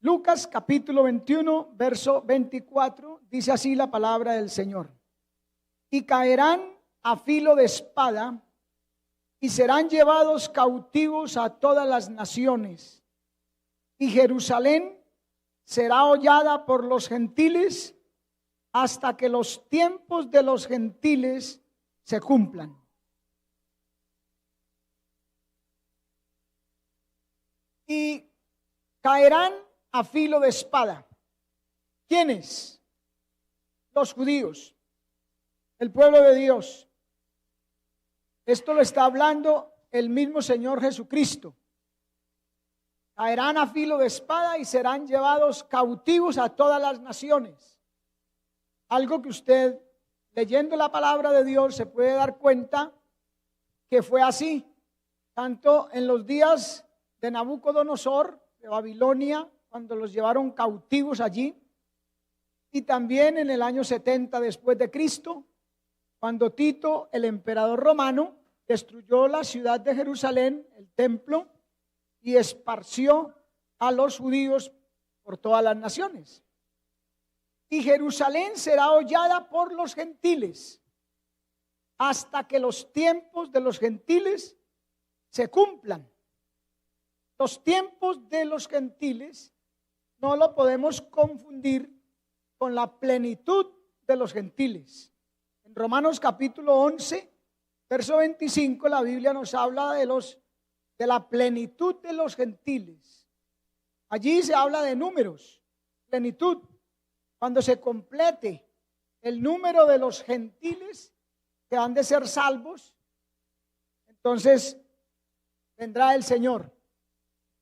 Lucas capítulo 21, verso 24, dice así la palabra del Señor. Y caerán a filo de espada y serán llevados cautivos a todas las naciones. Y Jerusalén será hollada por los gentiles hasta que los tiempos de los gentiles se cumplan. Y caerán a filo de espada. ¿Quiénes? Los judíos, el pueblo de Dios. Esto lo está hablando el mismo Señor Jesucristo. Caerán a filo de espada y serán llevados cautivos a todas las naciones. Algo que usted, leyendo la palabra de Dios, se puede dar cuenta que fue así, tanto en los días de Nabucodonosor, de Babilonia, cuando los llevaron cautivos allí, y también en el año 70 después de Cristo, cuando Tito, el emperador romano, destruyó la ciudad de Jerusalén, el templo, y esparció a los judíos por todas las naciones. Y Jerusalén será hollada por los gentiles hasta que los tiempos de los gentiles se cumplan. Los tiempos de los gentiles no lo podemos confundir con la plenitud de los gentiles. En Romanos capítulo 11, verso 25, la Biblia nos habla de la plenitud de los gentiles. Allí se habla de números, plenitud. Cuando se complete el número de los gentiles que han de ser salvos, entonces vendrá el Señor.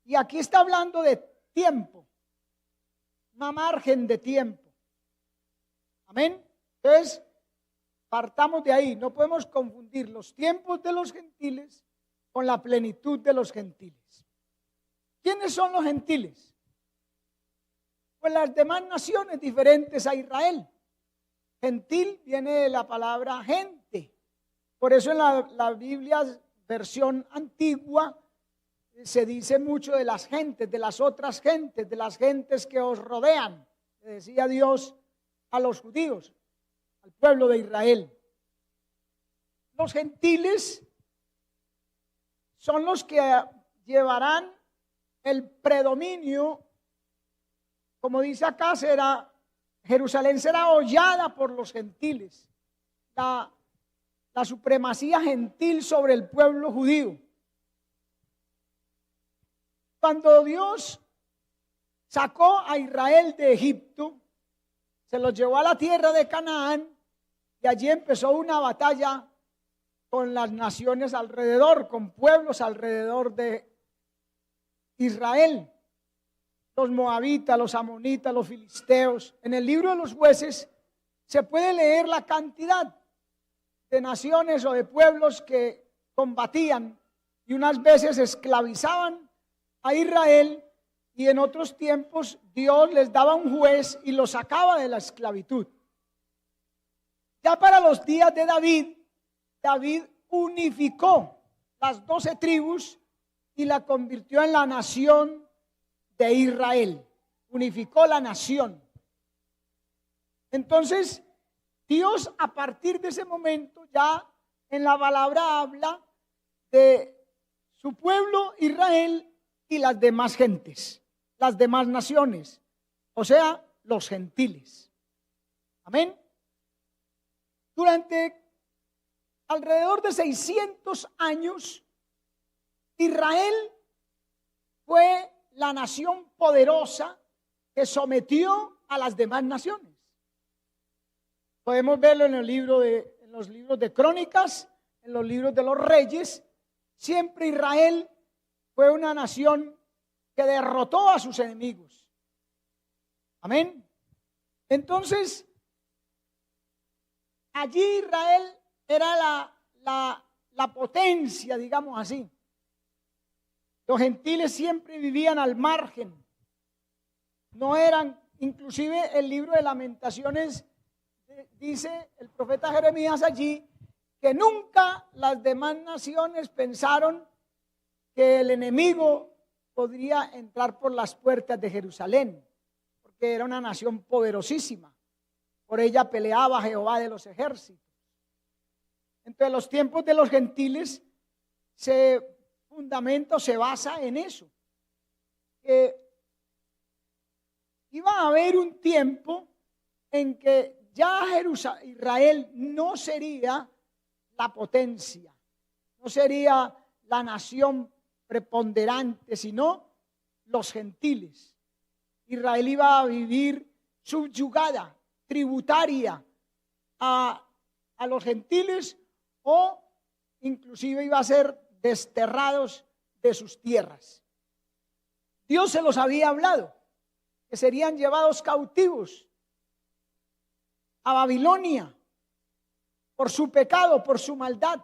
Y aquí está hablando de tiempo, una margen de tiempo. Amén. Entonces, partamos de ahí. No podemos confundir los tiempos de los gentiles con la plenitud de los gentiles. ¿Quiénes son los gentiles? Pues las demás naciones diferentes a Israel. Gentil viene de la palabra gente. Por eso en la Biblia, versión antigua, se dice mucho de las gentes, de las otras gentes, de las gentes que os rodean. Le decía Dios a los judíos, al pueblo de Israel. Los gentiles son los que llevarán el predominio, como dice acá, Jerusalén será hollada por los gentiles. La supremacía gentil sobre el pueblo judío. Cuando Dios sacó a Israel de Egipto, se los llevó a la tierra de Canaán y allí empezó una batalla con las naciones alrededor, con pueblos alrededor de Israel. Los moabitas, los amonitas, los filisteos. En el libro de los jueces se puede leer la cantidad de naciones o de pueblos que combatían y unas veces esclavizaban a Israel y en otros tiempos Dios les daba un juez y los sacaba de la esclavitud. Ya para los días de David unificó las 12 tribus y la convirtió en la nación de Israel. Unificó la nación. Entonces, Dios a partir de ese momento ya en la palabra habla de su pueblo Israel y las demás gentes, las demás naciones, o sea, los gentiles. Amén. Durante alrededor de 600 años, Israel fue la nación poderosa que sometió a las demás naciones. Podemos verlo en los libros de Crónicas, en los libros de los Reyes. Siempre Israel fue una nación que derrotó a sus enemigos. Amén. Entonces, allí Israel era la potencia, digamos así. Los gentiles siempre vivían al margen. No eran, inclusive el libro de Lamentaciones dice el profeta Jeremías allí, que nunca las demás naciones pensaron que el enemigo podría entrar por las puertas de Jerusalén, porque era una nación poderosísima. Por ella peleaba Jehová de los ejércitos. Entonces los tiempos de los gentiles se basa en eso. Iba a haber un tiempo en que ya Israel no sería la potencia, no sería la nación preponderante, sino los gentiles. Israel iba a vivir subyugada, tributaria a los gentiles, o inclusive iba a ser desterrados de sus tierras. Dios se los había hablado, que serían llevados cautivos a Babilonia por su pecado, por su maldad.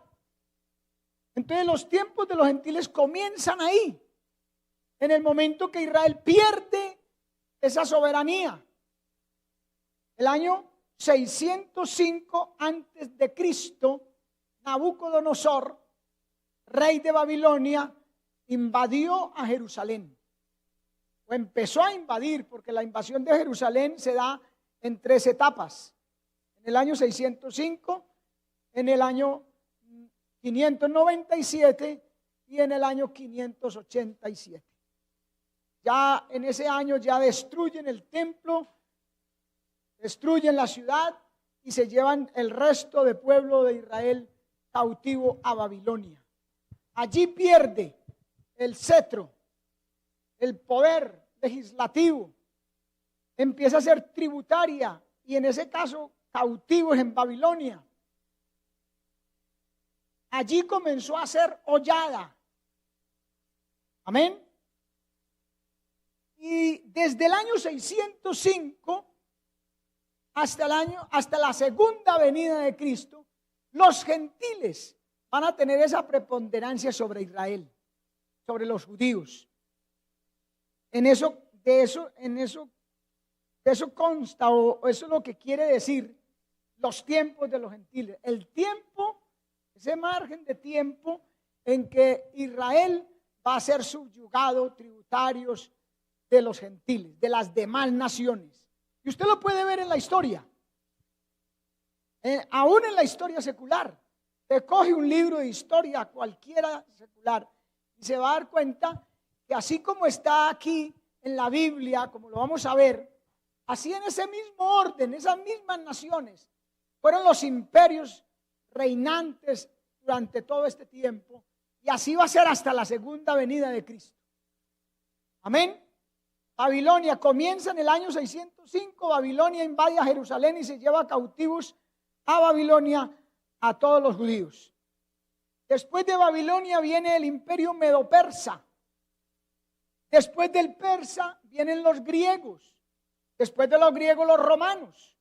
Entonces los tiempos de los gentiles comienzan ahí, en el momento que Israel pierde esa soberanía. El año 605 antes de Cristo, Nabucodonosor, rey de Babilonia, invadió a Jerusalén. O empezó a invadir, porque la invasión de Jerusalén se da en 3 etapas. En el año 605, en el año 597 y en el año 587. Ya en ese año ya destruyen el templo, destruyen la ciudad y se llevan el resto del pueblo de Israel cautivo a Babilonia. Allí pierde el cetro, el poder legislativo, empieza a ser tributaria y en ese caso cautivos en Babilonia. Allí comenzó a ser hollada. Amén. Y desde el año 605 hasta la segunda venida de Cristo, los gentiles van a tener esa preponderancia sobre Israel, sobre los judíos. De eso consta, o eso es lo que quiere decir los tiempos de los gentiles. El tiempo, ese margen de tiempo en que Israel va a ser subyugado, tributarios de los gentiles, de las demás naciones. Y usted lo puede ver en la historia, aún en la historia secular. Te coge un libro de historia, cualquiera secular, y se va a dar cuenta que así como está aquí en la Biblia, como lo vamos a ver, así en ese mismo orden, esas mismas naciones, fueron los imperios reinantes durante todo este tiempo, y así va a ser hasta la segunda venida de Cristo. Amén. Babilonia comienza en el año 605, Babilonia invade a Jerusalén y se lleva cautivos a Babilonia a todos los judíos. Después de Babilonia viene el imperio medo-persa. Después del persa vienen los griegos. Después de los griegos, los romanos.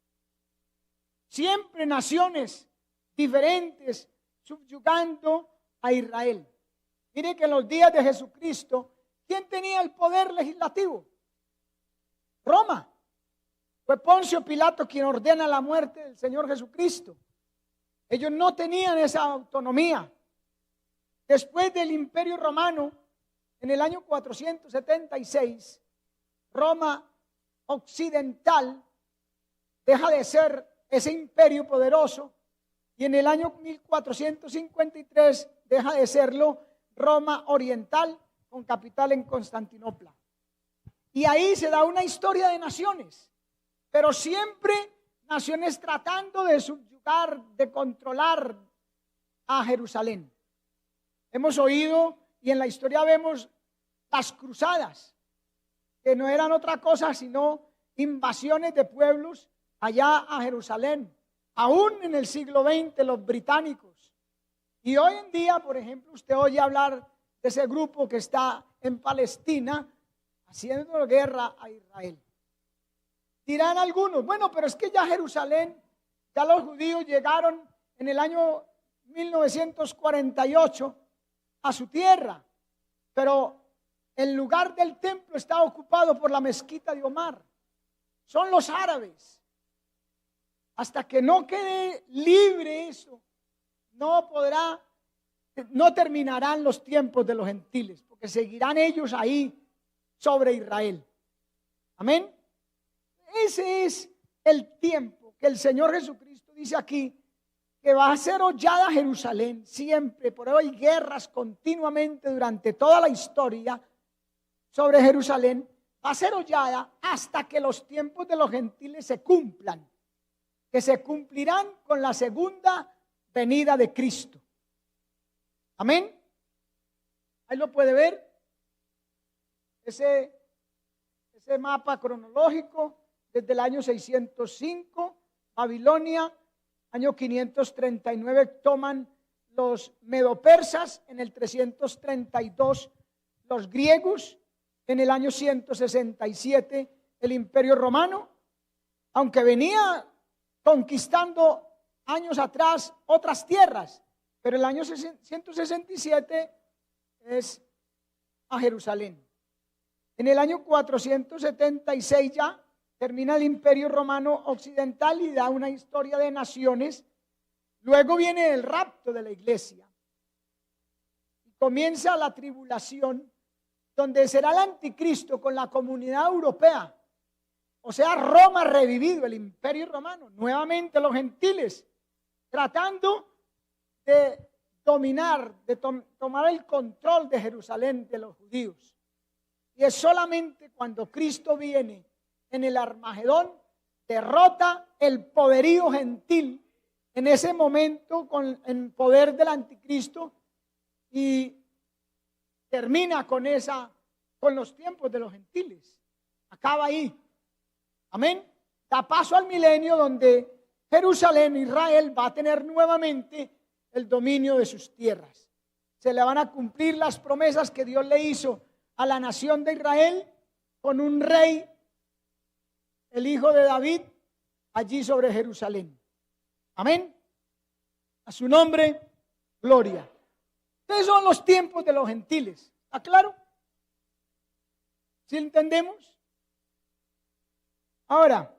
Siempre naciones diferentes subyugando a Israel. Mire que en los días de Jesucristo, ¿quién tenía el poder legislativo? Roma. Fue Poncio Pilato quien ordena la muerte del Señor Jesucristo. Ellos no tenían esa autonomía. Después del Imperio Romano, en el año 476, Roma occidental deja de ser ese imperio poderoso y en el año 1453 deja de serlo Roma oriental con capital en Constantinopla. Y ahí se da una historia de naciones, pero siempre naciones tratando de subyugar, de controlar a Jerusalén. Hemos oído y en la historia vemos las cruzadas, que no eran otra cosa sino invasiones de pueblos allá a Jerusalén, aún en el siglo XX los británicos. Y hoy en día, por ejemplo, usted oye hablar de ese grupo que está en Palestina haciendo guerra a Israel. Dirán algunos, bueno, pero es que ya Jerusalén, ya los judíos llegaron en el año 1948 a su tierra, pero el lugar del templo está ocupado por la mezquita de Omar. Son los árabes. Hasta que no quede libre eso, no podrá no terminarán los tiempos de los gentiles, porque seguirán ellos ahí sobre Israel. Amén. Ese es el tiempo que el Señor Jesucristo dice aquí, que va a ser hollada Jerusalén siempre. Por hoy guerras continuamente durante toda la historia sobre Jerusalén. Va a ser hollada hasta que los tiempos de los gentiles se cumplan, que se cumplirán con la segunda venida de Cristo. Amén. Ahí lo puede ver. Ese mapa cronológico desde el año 605, Babilonia, año 539 toman los medopersas, en el 332 los griegos, en el año 167 el Imperio Romano, aunque venía conquistando años atrás otras tierras, pero el año 167 es a Jerusalén. En el año 476 ya termina el Imperio Romano Occidental y da una historia de naciones. Luego viene el rapto de la iglesia y comienza la tribulación, donde será el anticristo con la comunidad europea, o sea, Roma revivido, el Imperio Romano, nuevamente los gentiles, tratando de dominar, de tomar el control de Jerusalén de los judíos. Y es solamente cuando Cristo viene en el Armagedón, derrota el poderío gentil en ese momento con el poder del anticristo y termina con los tiempos de los gentiles. Acaba ahí. Amén. Da paso al milenio donde Jerusalén, Israel, va a tener nuevamente el dominio de sus tierras. Se le van a cumplir las promesas que Dios le hizo a la nación de Israel con un rey, el hijo de David, allí sobre Jerusalén. Amén. A su nombre, gloria. Esos son los tiempos de los gentiles. ¿Está claro? ¿Sí entendemos? Ahora,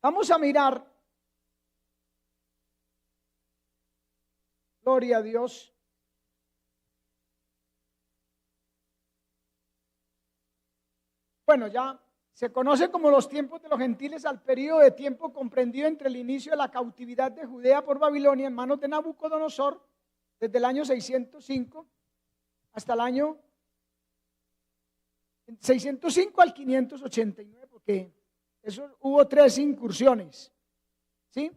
vamos a mirar, gloria a Dios, bueno, ya se conoce como los tiempos de los gentiles al periodo de tiempo comprendido entre el inicio de la cautividad de Judea por Babilonia en manos de Nabucodonosor, desde el año 605 hasta el año 605 al 589, porque eso hubo 3 incursiones, ¿sí?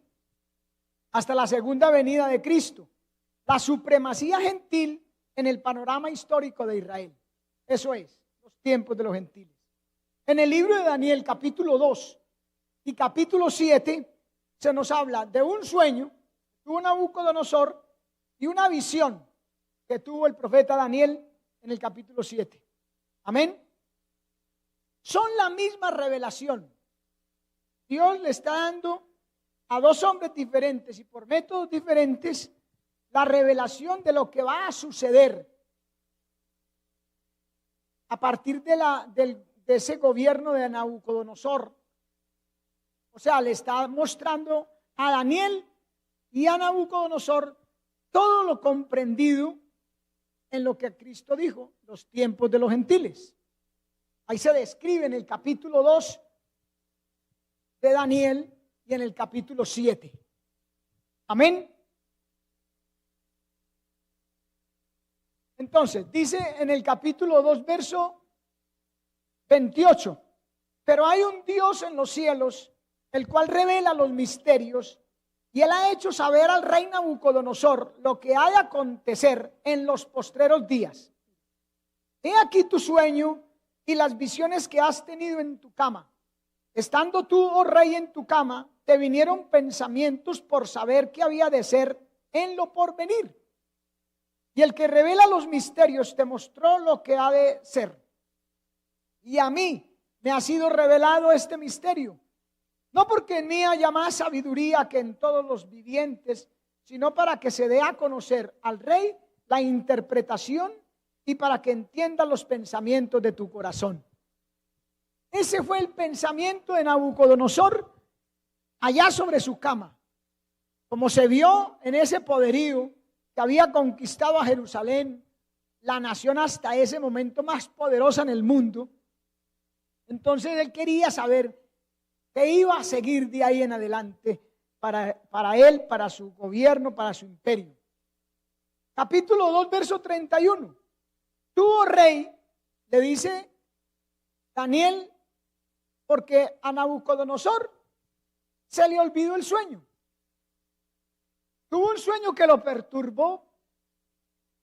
Hasta la segunda venida de Cristo, la supremacía gentil en el panorama histórico de Israel. Eso es, los tiempos de los gentiles. En el libro de Daniel, capítulo 2 y capítulo 7, se nos habla de un sueño que tuvo Nabucodonosor y una visión que tuvo el profeta Daniel en el capítulo 7. Amén. Son la misma revelación. Dios le está dando a 2 hombres diferentes y por métodos diferentes la revelación de lo que va a suceder a partir de ese gobierno de Nabucodonosor. O sea, le está mostrando a Daniel y a Nabucodonosor todo lo comprendido en lo que Cristo dijo, los tiempos de los gentiles. Ahí se describe en el capítulo 2 de Daniel y en el capítulo 7. Amén. Entonces, dice en el capítulo 2, verso 28, pero hay un Dios en los cielos, el cual revela los misterios, y él ha hecho saber al rey Nabucodonosor lo que ha de acontecer en los postreros días. He aquí tu sueño y las visiones que has tenido en tu cama. Estando tú, oh rey, en tu cama, te vinieron pensamientos por saber qué había de ser en lo porvenir. Y el que revela los misterios te mostró lo que ha de ser. Y a mí me ha sido revelado este misterio, no porque en mí haya más sabiduría que en todos los vivientes, sino para que se dé a conocer al rey la interpretación y para que entienda los pensamientos de tu corazón. Ese fue el pensamiento de Nabucodonosor allá sobre su cama. Como se vio en ese poderío que había conquistado a Jerusalén, la nación hasta ese momento más poderosa en el mundo. Entonces él quería saber qué iba a seguir de ahí en adelante para él, para su gobierno, para su imperio. Capítulo 2, verso 31. Tú, oh rey, le dice Daniel, porque a Nabucodonosor se le olvidó el sueño. Tuvo un sueño que lo perturbó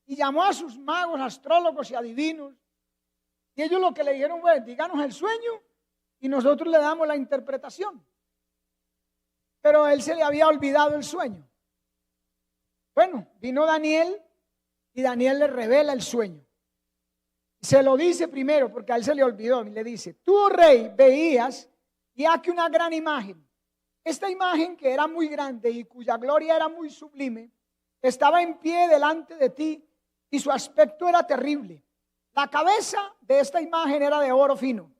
y llamó a sus magos, astrólogos y adivinos. Y ellos lo que le dijeron fue: díganos el sueño y nosotros le damos la interpretación. Pero a él se le había olvidado el sueño. Bueno, vino Daniel y Daniel le revela el sueño. Se lo dice primero porque a él se le olvidó y le dice: tú, oh rey, veías y aquí una gran imagen. Esta imagen, que era muy grande y cuya gloria era muy sublime, estaba en pie delante de ti y su aspecto era terrible. La cabeza de esta imagen era de oro fino,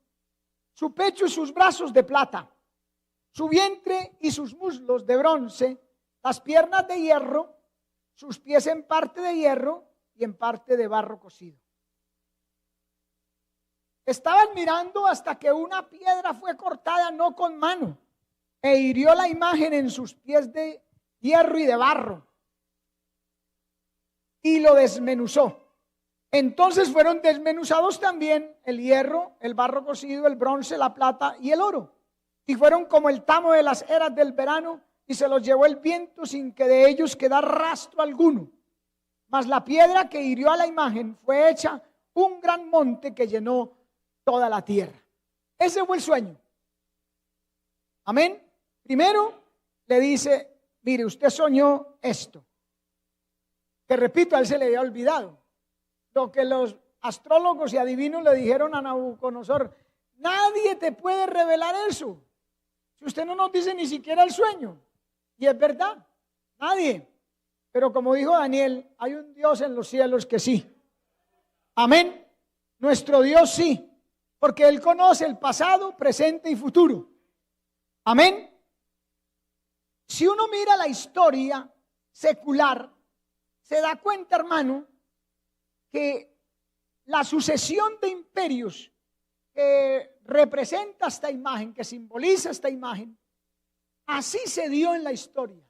su pecho y sus brazos de plata, su vientre y sus muslos de bronce, las piernas de hierro, sus pies en parte de hierro y en parte de barro cocido. Estaban mirando hasta que una piedra fue cortada no con mano e hirió la imagen en sus pies de hierro y de barro y lo desmenuzó. Entonces fueron desmenuzados también el hierro, el barro cocido, el bronce, la plata y el oro, y fueron como el tamo de las eras del verano, y se los llevó el viento sin que de ellos quedara rastro alguno. Mas la piedra que hirió a la imagen fue hecha un gran monte que llenó toda la tierra. Ese fue el sueño. Amén. Primero le dice: mire, usted soñó esto, que repito, a él se le había olvidado. Lo que los astrólogos y adivinos le dijeron a Nabucodonosor: nadie te puede revelar eso, si usted no nos dice ni siquiera el sueño. Y es verdad, nadie. Pero como dijo Daniel, hay un Dios en los cielos que sí. Amén. Nuestro Dios sí, porque Él conoce el pasado, presente y futuro. Amén. Si uno mira la historia secular, se da cuenta, hermano, que la sucesión de imperios que representa esta imagen, que simboliza esta imagen, así se dio en la historia.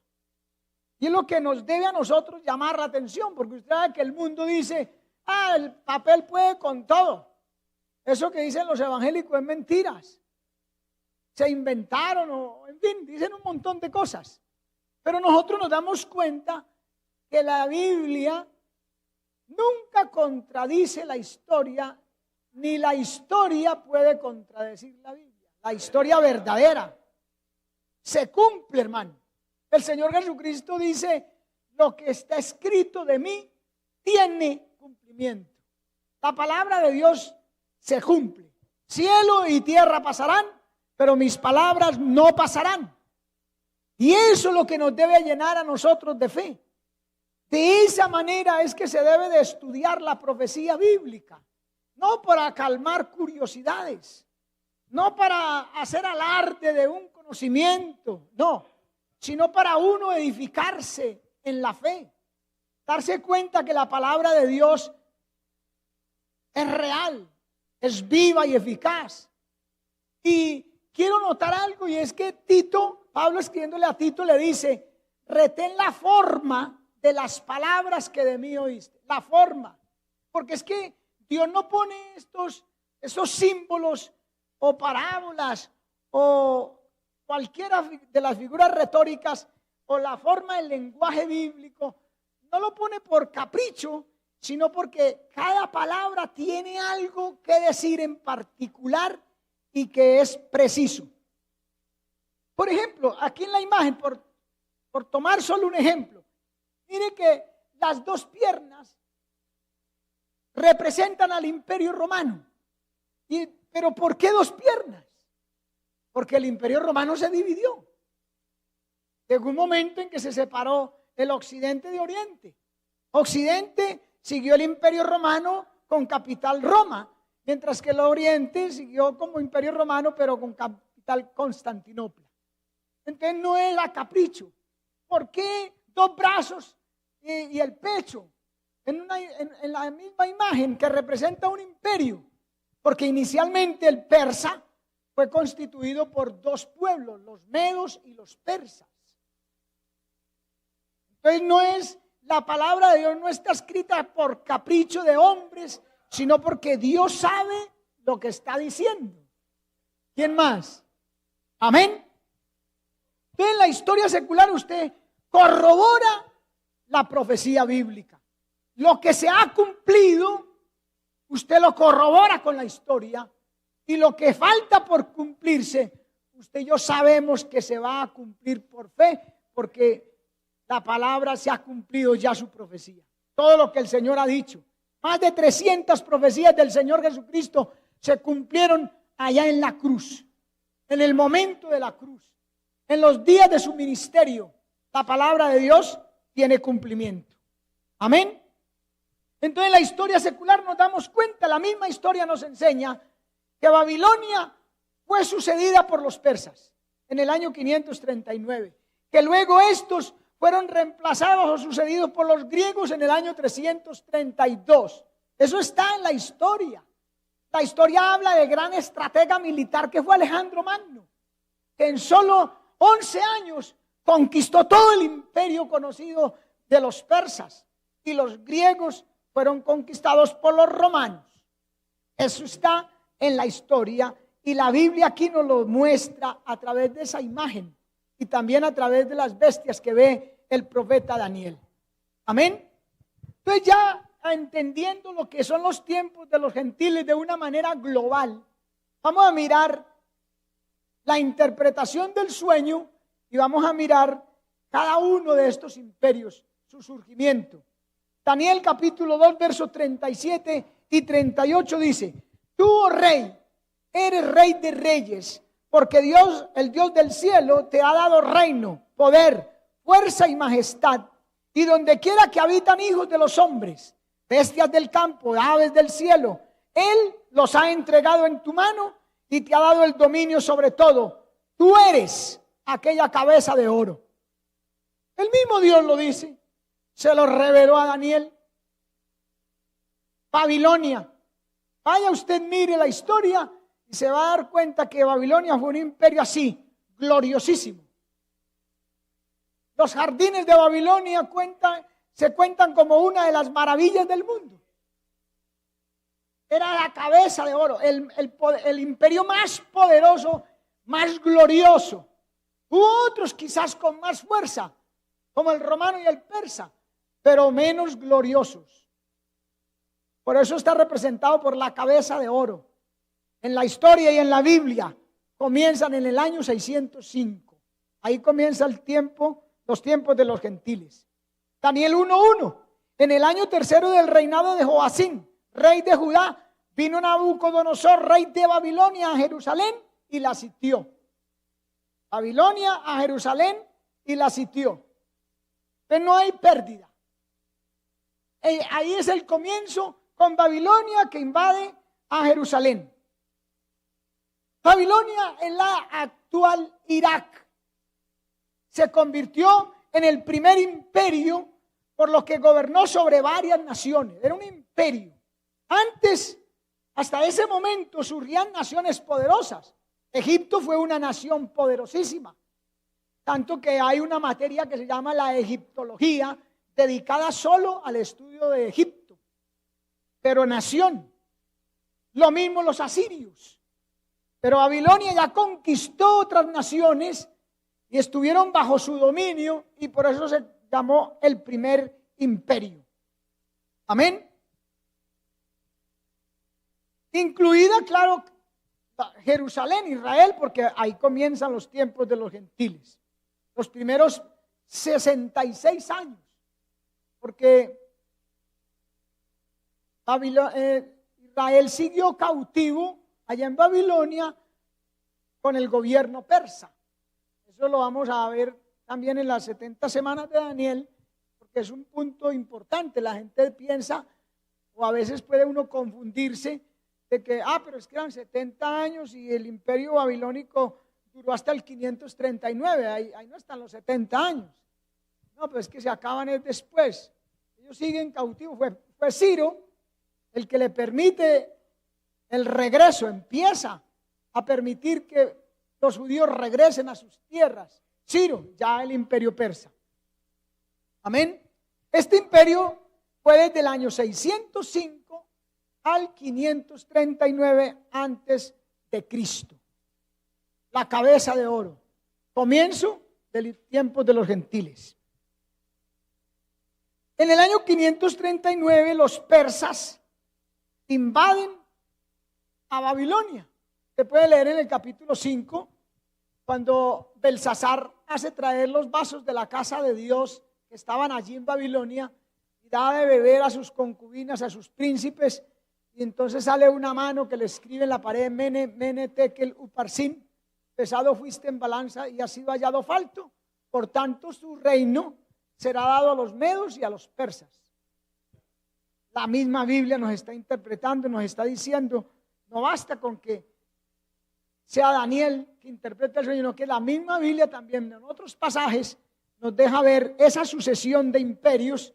Y es lo que nos debe a nosotros llamar la atención, porque usted sabe que el mundo dice: el papel puede con todo. Eso que dicen los evangélicos es mentiras. Se inventaron, o en fin, dicen un montón de cosas. Pero nosotros nos damos cuenta que la Biblia nunca contradice la historia, ni la historia puede contradecir la Biblia. La historia verdadera se cumple, hermano. El Señor Jesucristo dice: lo que está escrito de mí tiene cumplimiento. La palabra de Dios se cumple. Cielo y tierra pasarán, pero mis palabras no pasarán. Y eso es lo que nos debe llenar a nosotros de fe. De esa manera es que se debe de estudiar la profecía bíblica, no para calmar curiosidades, no para hacer alarde de un conocimiento, no, sino para uno edificarse en la fe, darse cuenta que la palabra de Dios es real, es viva y eficaz. Y quiero notar algo, y es que Tito, Pablo escribiéndole a Tito, le dice: retén la forma de las palabras que de mí oíste. La forma, porque es que Dios no pone esos símbolos o parábolas o cualquiera de las figuras retóricas o la forma del lenguaje bíblico, no lo pone por capricho, sino porque cada palabra tiene algo que decir en particular y que es preciso. Por ejemplo, aquí en la imagen, por tomar solo un ejemplo, mire que las dos piernas representan al Imperio Romano. ¿Pero por qué dos piernas? Porque el Imperio Romano se dividió. Llegó un momento en que se separó el occidente de oriente. Occidente siguió el Imperio Romano con capital Roma, mientras que el oriente siguió como Imperio Romano, pero con capital Constantinopla. Entonces no era capricho. ¿Por qué dos brazos y el pecho en la misma imagen que representa un imperio, porque inicialmente el persa fue constituido por dos pueblos, los medos y los persas. Entonces la palabra de Dios no está escrita por capricho de hombres, sino porque Dios sabe lo que está diciendo. ¿Quién más? Amén. Entonces en la historia secular usted corrobora la profecía bíblica. Lo que se ha cumplido, usted lo corrobora con la historia, y lo que falta por cumplirse, usted y yo sabemos que se va a cumplir por fe, porque la palabra se ha cumplido ya su profecía. Todo lo que el Señor ha dicho. Más de 300 profecías del Señor Jesucristo se cumplieron allá en la cruz, en el momento de la cruz, en los días de su ministerio. La palabra de Dios tiene cumplimiento. Amén. Entonces en la historia secular nos damos cuenta, la misma historia nos enseña que Babilonia fue sucedida por los persas en el año 539, que luego estos fueron reemplazados o sucedidos por los griegos en el año 332. Eso está en la historia. La historia habla del gran estratega militar que fue Alejandro Magno, que en solo 11 años conquistó todo el imperio conocido de los persas, y los griegos fueron conquistados por los romanos. Eso está en la historia, y la Biblia aquí nos lo muestra a través de esa imagen y también a través de las bestias que ve el profeta Daniel. Amén. Entonces ya entendiendo lo que son los tiempos de los gentiles de una manera global, vamos a mirar la interpretación del sueño y vamos a mirar cada uno de estos imperios, su surgimiento. Daniel capítulo 2 versos 37 y 38 dice: tú, oh rey, eres rey de reyes, porque Dios, el Dios del cielo, te ha dado reino, poder, fuerza y majestad, y donde quiera que habitan hijos de los hombres, bestias del campo, aves del cielo, Él los ha entregado en tu mano y te ha dado el dominio sobre todo. Tú eres aquella cabeza de oro. El mismo Dios lo dice, se lo reveló a Daniel. Babilonia. Vaya usted, mire la historia y se va a dar cuenta que Babilonia fue un imperio así, gloriosísimo. Los jardines de Babilonia se cuentan como una de las maravillas del mundo. Era la cabeza de oro, el imperio más poderoso, más glorioso. Hubo otros quizás con más fuerza, como el romano y el persa, pero menos gloriosos. Por eso está representado por la cabeza de oro. En la historia y en la Biblia comienzan en el año 605. Ahí comienza los tiempos de los gentiles. Daniel 1:1. En el año tercero del reinado de Joacín, rey de Judá, vino Nabucodonosor, rey de Babilonia, a Jerusalén y la sitió. Babilonia a Jerusalén y la sitió. Pero no hay pérdida. Ahí es el comienzo con Babilonia, que invade a Jerusalén. Babilonia en la actual Irak se convirtió en el primer imperio, por lo que gobernó sobre varias naciones. Era un imperio. Antes, hasta ese momento, surgían naciones poderosas. Egipto fue una nación poderosísima, tanto que hay una materia que se llama la egiptología, dedicada solo al estudio de Egipto, pero nación. Lo mismo los asirios. Pero Babilonia ya conquistó otras naciones y estuvieron bajo su dominio, y por eso se llamó el primer imperio. Amén. Incluida, claro, Jerusalén, Israel, porque ahí comienzan los tiempos de los gentiles. Los primeros 66 años, porque Israel siguió cautivo allá en Babilonia con el gobierno persa. Eso lo vamos a ver también en las 70 semanas de Daniel, porque es un punto importante. La gente piensa, o a veces puede uno confundirse, de que, pero es que eran 70 años y el imperio babilónico duró hasta el 539, ahí no están los 70 años. No, pero es que se acaban después. ellos siguen cautivos. Fue Ciro el que le permite el regreso, empieza a permitir que los judíos regresen a sus tierras. Ciro, ya el imperio persa. Amén. Este imperio fue desde el año 605 al 539 antes de Cristo. La cabeza de oro. Comienzo del tiempo de los gentiles. En el año 539 los persas invaden a Babilonia. Se puede leer en el capítulo 5 cuando Belsasar hace traer los vasos de la casa de Dios que estaban allí en Babilonia y da de beber a sus concubinas, a sus príncipes, y entonces sale una mano que le escribe en la pared: Mene, Mene, Tekel, Uparsin, pesado fuiste en balanza y has sido hallado falto, por tanto su reino será dado a los medos y a los persas. La misma Biblia nos está interpretando, nos está diciendo, no basta con que sea Daniel que interprete el sueño, sino que la misma Biblia también en otros pasajes nos deja ver esa sucesión de imperios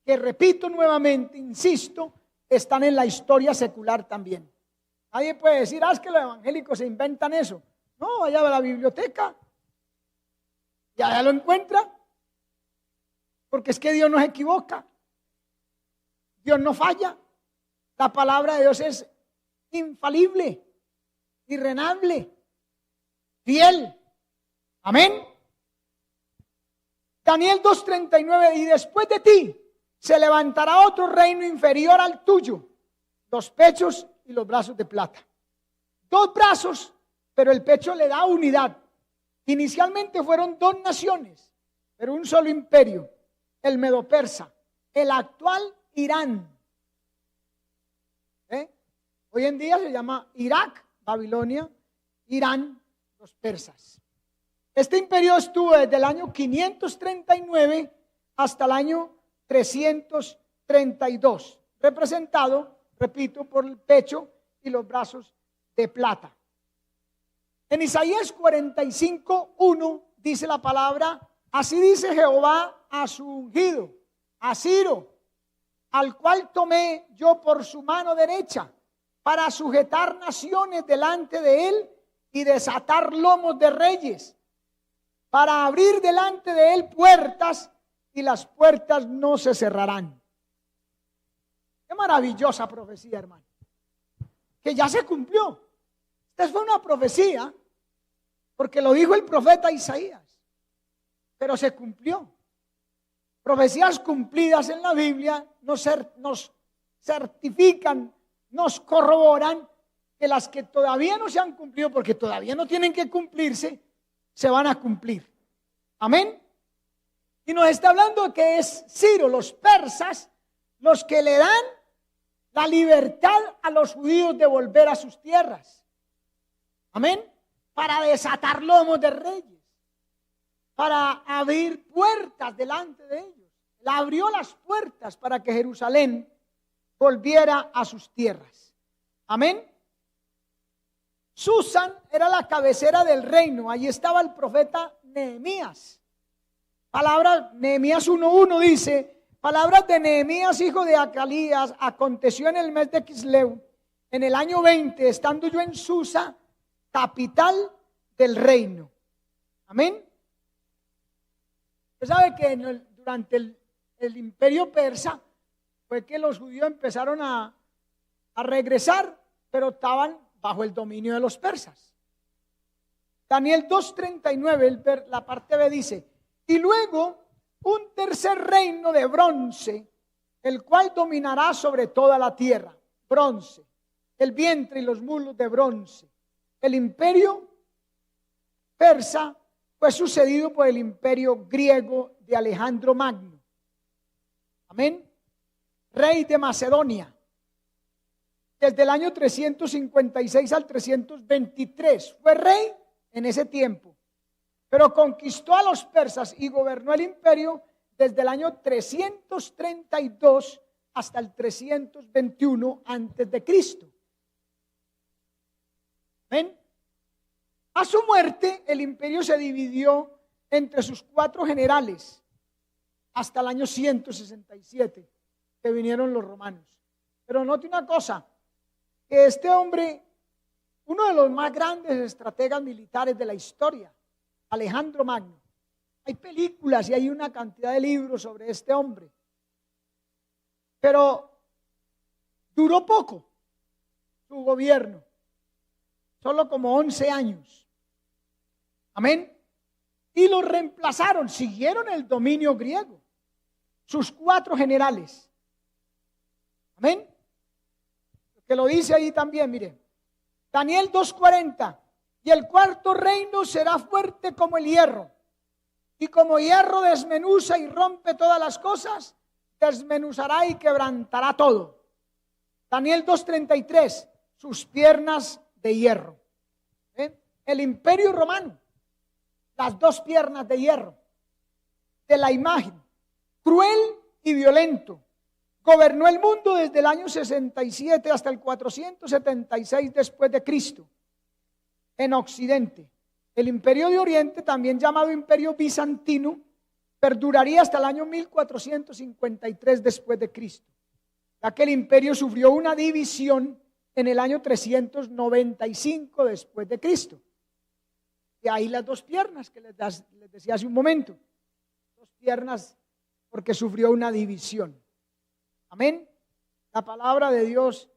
que, repito nuevamente, insisto, están en la historia secular también. Nadie puede decir, es que los evangélicos se inventan eso. No, vaya a la biblioteca y allá lo encuentra, porque es que Dios no se equivoca, Dios no falla, la palabra de Dios es infalible, irrenable, fiel. Amén. Daniel 2:39, y después de ti se levantará otro reino inferior al tuyo, los pechos y los brazos de plata. Dos brazos, pero el pecho le da unidad. Inicialmente fueron dos naciones, pero un solo imperio, el Medo-Persa, el actual Irán. Hoy en día se llama Irak, Babilonia, Irán, los persas. Este imperio estuvo desde el año 539 hasta el año 332, representado, repito, por el pecho y los brazos de plata. En Isaías 45:1 dice la palabra: así dice Jehová a su ungido, a Ciro, al cual tomé yo por su mano derecha, para sujetar naciones delante de él y desatar lomos de reyes, para abrir delante de él puertas, y las puertas no se cerrarán. Qué maravillosa profecía, hermano, que ya se cumplió. Esta fue una profecía porque lo dijo el profeta Isaías, pero se cumplió. Profecías cumplidas en la Biblia nos certifican, nos corroboran que las que todavía no se han cumplido, porque todavía no tienen que cumplirse, se van a cumplir. Amén. Y nos está hablando de que es Ciro, los persas, los que le dan la libertad a los judíos de volver a sus tierras. Amén. Para desatar lomos de reyes, para abrir puertas delante de ellos. Él abrió las puertas para que Jerusalén volviera a sus tierras. Amén. Susan era la cabecera del reino. Allí estaba el profeta Nehemías. Nehemías 1:1 dice: palabras de Nehemías, hijo de Acalías, aconteció en el mes de Quisleu, en el año 20, estando yo en Susa, capital del reino. Amén. Usted sabe que durante el imperio persa fue que los judíos empezaron a regresar, pero estaban bajo el dominio de los persas. Daniel 2:39, la parte B dice: y luego un tercer reino de bronce, el cual dominará sobre toda la tierra. Bronce, el vientre y los muslos de bronce. El imperio persa fue sucedido por el imperio griego de Alejandro Magno. Amén. Rey de Macedonia. Desde el año 356 al 323. Fue rey en ese tiempo, pero conquistó a los persas y gobernó el imperio desde el año 332 hasta el 321 antes de Cristo. ¿Ven? A su muerte, el imperio se dividió entre sus 4 generales. hasta el año 167 que vinieron los romanos. Pero note una cosa, que este hombre, uno de los más grandes estrategas militares de la historia, Alejandro Magno, hay películas y hay una cantidad de libros sobre este hombre, pero duró poco su gobierno, solo como 11 años. Amén. Y lo reemplazaron, siguieron el dominio griego, sus 4 generales. Amén. Que lo dice ahí también, mire. Daniel 2:40. Y el cuarto reino será fuerte como el hierro. Y como hierro desmenuza y rompe todas las cosas, desmenuzará y quebrantará todo. Daniel 2:33. Sus piernas de hierro. El imperio romano, las 2 piernas de hierro de la imagen, cruel y violento. Gobernó el mundo desde el año 67 hasta el 476 después de Cristo. En Occidente, el imperio de Oriente, también llamado imperio bizantino, perduraría hasta el año 1453 después de Cristo. Aquel imperio sufrió una división en el año 395 después de Cristo. Y ahí las 2 piernas que les decía hace un momento. 2 piernas porque sufrió una división. Amén. La palabra de Dios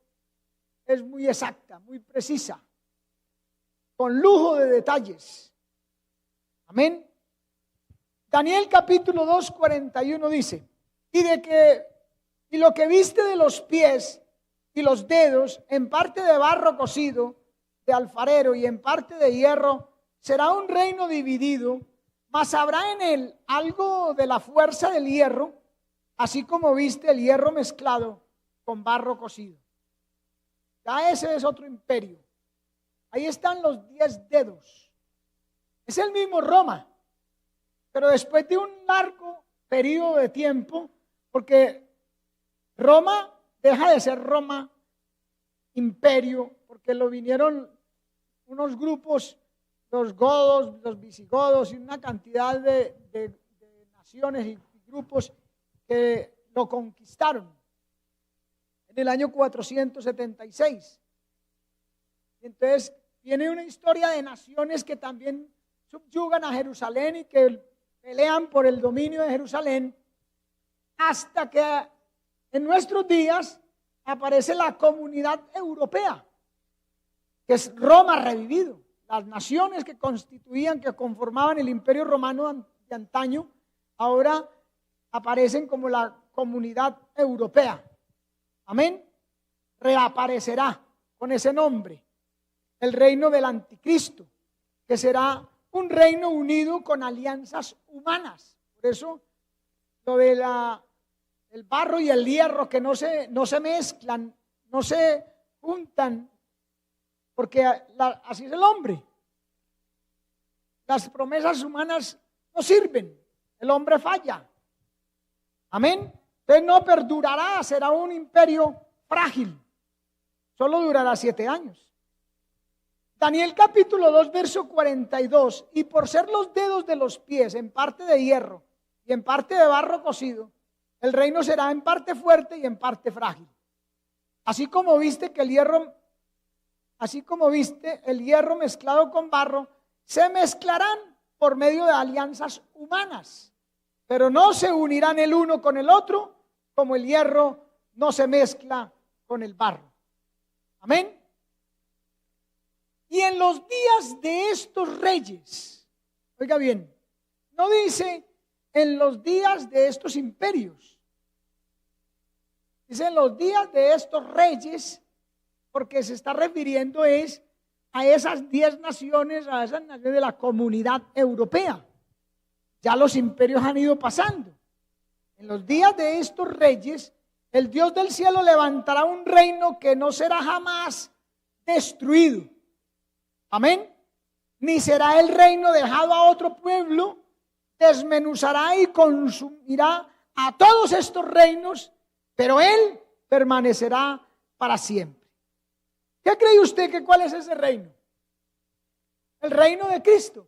es muy exacta, muy precisa, con lujo de detalles. Amén. Daniel capítulo 2, 41 dice, y lo que viste de los pies y los dedos, en parte de barro cocido, de alfarero, y en parte de hierro, será un reino dividido, mas habrá en él algo de la fuerza del hierro, así como viste el hierro mezclado con barro cocido. Ya ese es otro imperio. Ahí están los 10 dedos. Es el mismo Roma, pero después de un largo periodo de tiempo, porque Roma deja de ser Roma imperio, porque lo vinieron unos grupos, los godos, los visigodos y una cantidad de naciones y grupos que lo conquistaron en el año 476. Y entonces viene una historia de naciones que también subyugan a Jerusalén y que pelean por el dominio de Jerusalén, hasta que en nuestros días aparece la comunidad europea, que es Roma revivido. Las naciones que constituían, que conformaban el imperio romano de antaño, ahora aparecen como la comunidad europea. Amén. Reaparecerá con ese nombre el reino del anticristo, que será un reino unido con alianzas humanas. Por eso lo de el barro y el hierro, que no se mezclan, no se juntan, porque así es el hombre. Las promesas humanas no sirven, el hombre falla. Amén. Entonces no perdurará, será un imperio frágil, solo durará 7 años. Daniel capítulo 2 verso 42, y por ser los dedos de los pies en parte de hierro y en parte de barro cocido, el reino será en parte fuerte y en parte frágil. Así como viste el hierro mezclado con barro, se mezclarán por medio de alianzas humanas, pero no se unirán el uno con el otro, como el hierro no se mezcla con el barro. Amén. Y en los días de estos reyes, oiga bien, no dice en los días de estos imperios, dice en los días de estos reyes, porque se está refiriendo a esas 10 naciones, a esas naciones de la comunidad europea. Ya los imperios han ido pasando. En los días de estos reyes, el Dios del cielo levantará un reino que no será jamás destruido. Amén. Ni será el reino dejado a otro pueblo. Desmenuzará y consumirá a todos estos reinos, pero él permanecerá para siempre. ¿Qué cree usted que cuál es ese reino? El reino de Cristo.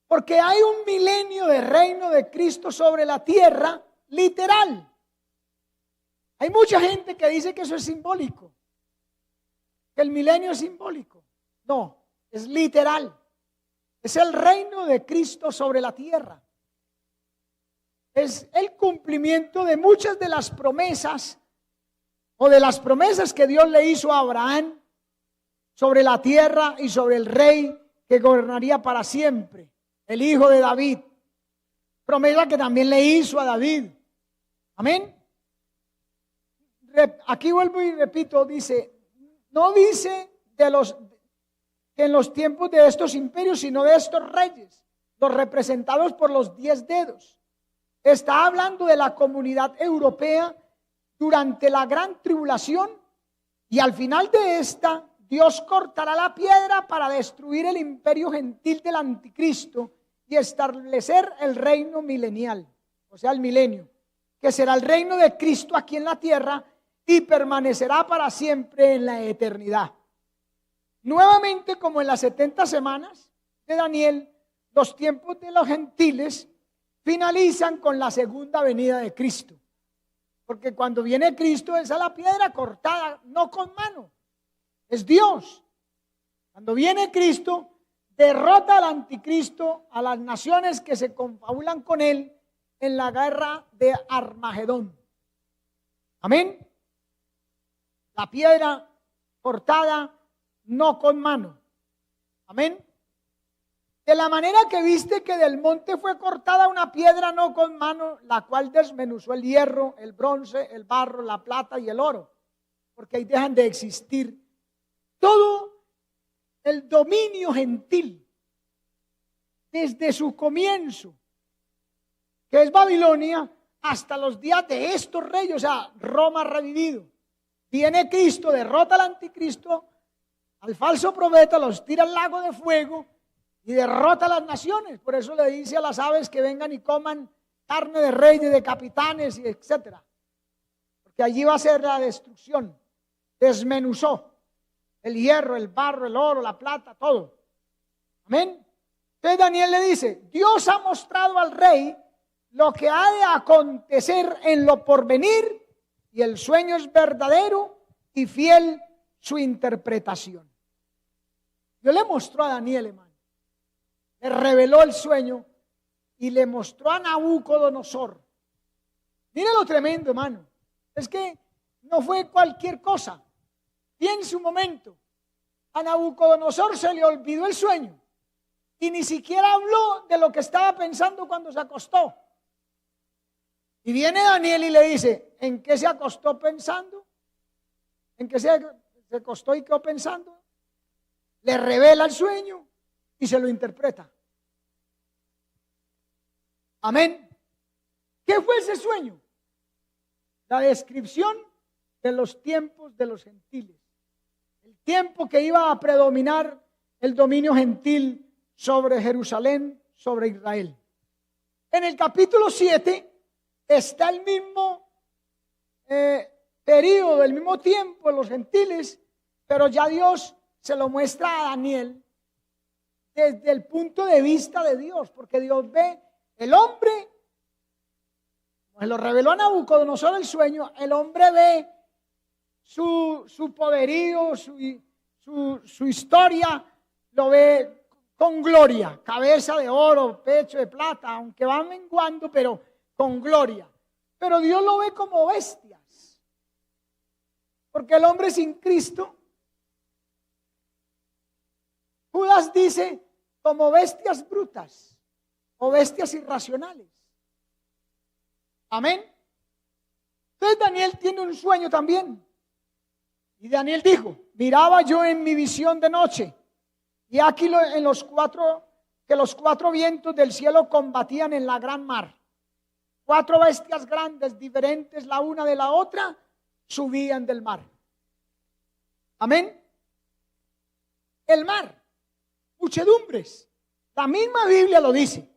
Porque hay un milenio de reino de Cristo sobre la tierra, literal. Hay mucha gente que dice que eso es simbólico, que el milenio es simbólico. No, es literal. Es el reino de Cristo sobre la tierra. Es el cumplimiento de muchas de las promesas o de las promesas que Dios le hizo a Abraham sobre la tierra y sobre el rey que gobernaría para siempre, el hijo de David. Promesa que también le hizo a David. Amén. Aquí vuelvo y repito, dice, no dice de los que en los tiempos de estos imperios, sino de estos reyes, los representados por los 10 dedos. Está hablando de la comunidad europea durante la gran tribulación, y al final de esta, Dios cortará la piedra para destruir el imperio gentil del anticristo y establecer el reino milenial, o sea, el milenio, que será el reino de Cristo aquí en la tierra y permanecerá para siempre en la eternidad. Nuevamente, como en las 70 semanas de Daniel, los tiempos de los gentiles finalizan con la segunda venida de Cristo. Porque cuando viene Cristo, esa es la piedra cortada, no con mano, es Dios. Cuando viene Cristo, derrota al anticristo, a las naciones que se confabulan con él en la guerra de Armagedón. Amén. La piedra cortada, no con mano. Amén. De la manera que viste que del monte fue cortada una piedra no con mano, la cual desmenuzó el hierro, el bronce, el barro, la plata y el oro, porque ahí dejan de existir todo el dominio gentil desde su comienzo, que es Babilonia, hasta los días de estos reyes, o sea, Roma revivido. Viene Cristo, derrota al anticristo, al falso profeta, los tira al lago de fuego y derrota a las naciones. Por eso le dice a las aves que vengan y coman carne de reyes, de capitanes, y etcétera. Porque allí va a ser la destrucción. Desmenuzó el hierro, el barro, el oro, la plata, todo. Amén. Entonces Daniel le dice, Dios ha mostrado al rey lo que ha de acontecer en lo porvenir, y el sueño es verdadero y fiel su interpretación. Dios le mostró a Daniel, hermano, le reveló el sueño y le mostró a Nabucodonosor. Mire lo tremendo, hermano. Es que no fue cualquier cosa. Y en su momento, a Nabucodonosor se le olvidó el sueño y ni siquiera habló de lo que estaba pensando cuando se acostó. Y viene Daniel y le dice, ¿en qué se acostó pensando? ¿En qué se acostó y quedó pensando? Le revela el sueño y se lo interpreta. Amén. ¿Qué fue ese sueño? La descripción de los tiempos de los gentiles. El tiempo que iba a predominar el dominio gentil sobre Jerusalén, sobre Israel. En el capítulo 7 está el mismo periodo, el mismo tiempo de los gentiles, pero ya Dios se lo muestra a Daniel desde el punto de vista de Dios, porque Dios ve el hombre, pues lo reveló a Nabucodonosor el sueño, el hombre ve su poderío, su historia, lo ve con gloria, cabeza de oro, pecho de plata, aunque va menguando, pero con gloria. Pero Dios lo ve como bestias, porque el hombre sin Cristo, Judas dice, como bestias brutas o bestias irracionales. Amén. Entonces Daniel tiene un sueño también. Y Daniel dijo, miraba yo en mi visión de noche, y aquí los cuatro vientos del cielo combatían en la gran mar. 4 bestias grandes, diferentes la una de la otra, subían del mar. Amén. El mar, muchedumbres. La misma Biblia lo dice,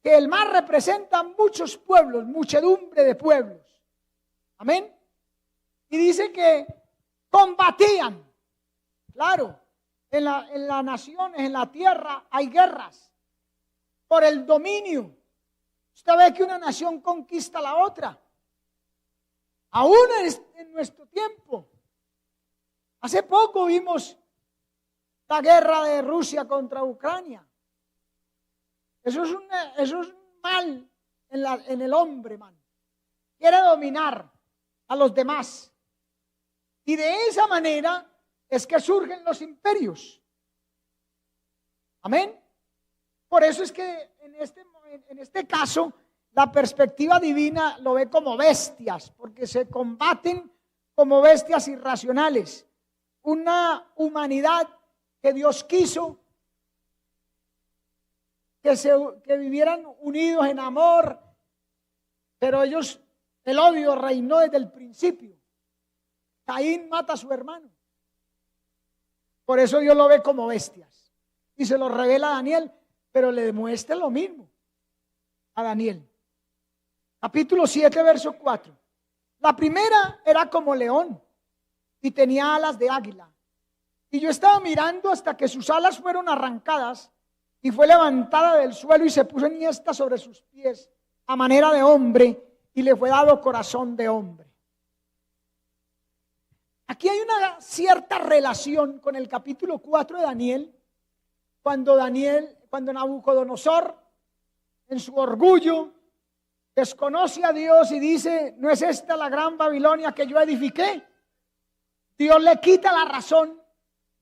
que el mar representa muchos pueblos, muchedumbre de pueblos. Amén. Y dice que combatían. Claro, en las naciones, en la tierra, hay guerras por el dominio. Usted ve que una nación conquista a la otra. Aún en nuestro tiempo. Hace poco vimos la guerra de Rusia contra Ucrania. Eso es un mal en el hombre, man. Quiere dominar a los demás. Y de esa manera es que surgen los imperios. Amén. Por eso es que en este caso la perspectiva divina lo ve como bestias, porque se combaten como bestias irracionales. Una humanidad que Dios quiso que vivieran unidos en amor, pero el odio reinó desde el principio. Caín mata a su hermano. Por eso Dios lo ve como bestias. Y se lo revela a Daniel, pero le demuestra lo mismo a Daniel. Capítulo 7, verso 4. La primera era como león y tenía alas de águila. Y yo estaba mirando hasta que sus alas fueron arrancadas y fue levantada del suelo y se puso enhiesta sobre sus pies a manera de hombre y le fue dado corazón de hombre. Aquí hay una cierta relación con el capítulo 4 de Daniel, cuando Nabucodonosor, en su orgullo, desconoce a Dios y dice: ¿no es esta la gran Babilonia que yo edifiqué? Dios le quita la razón,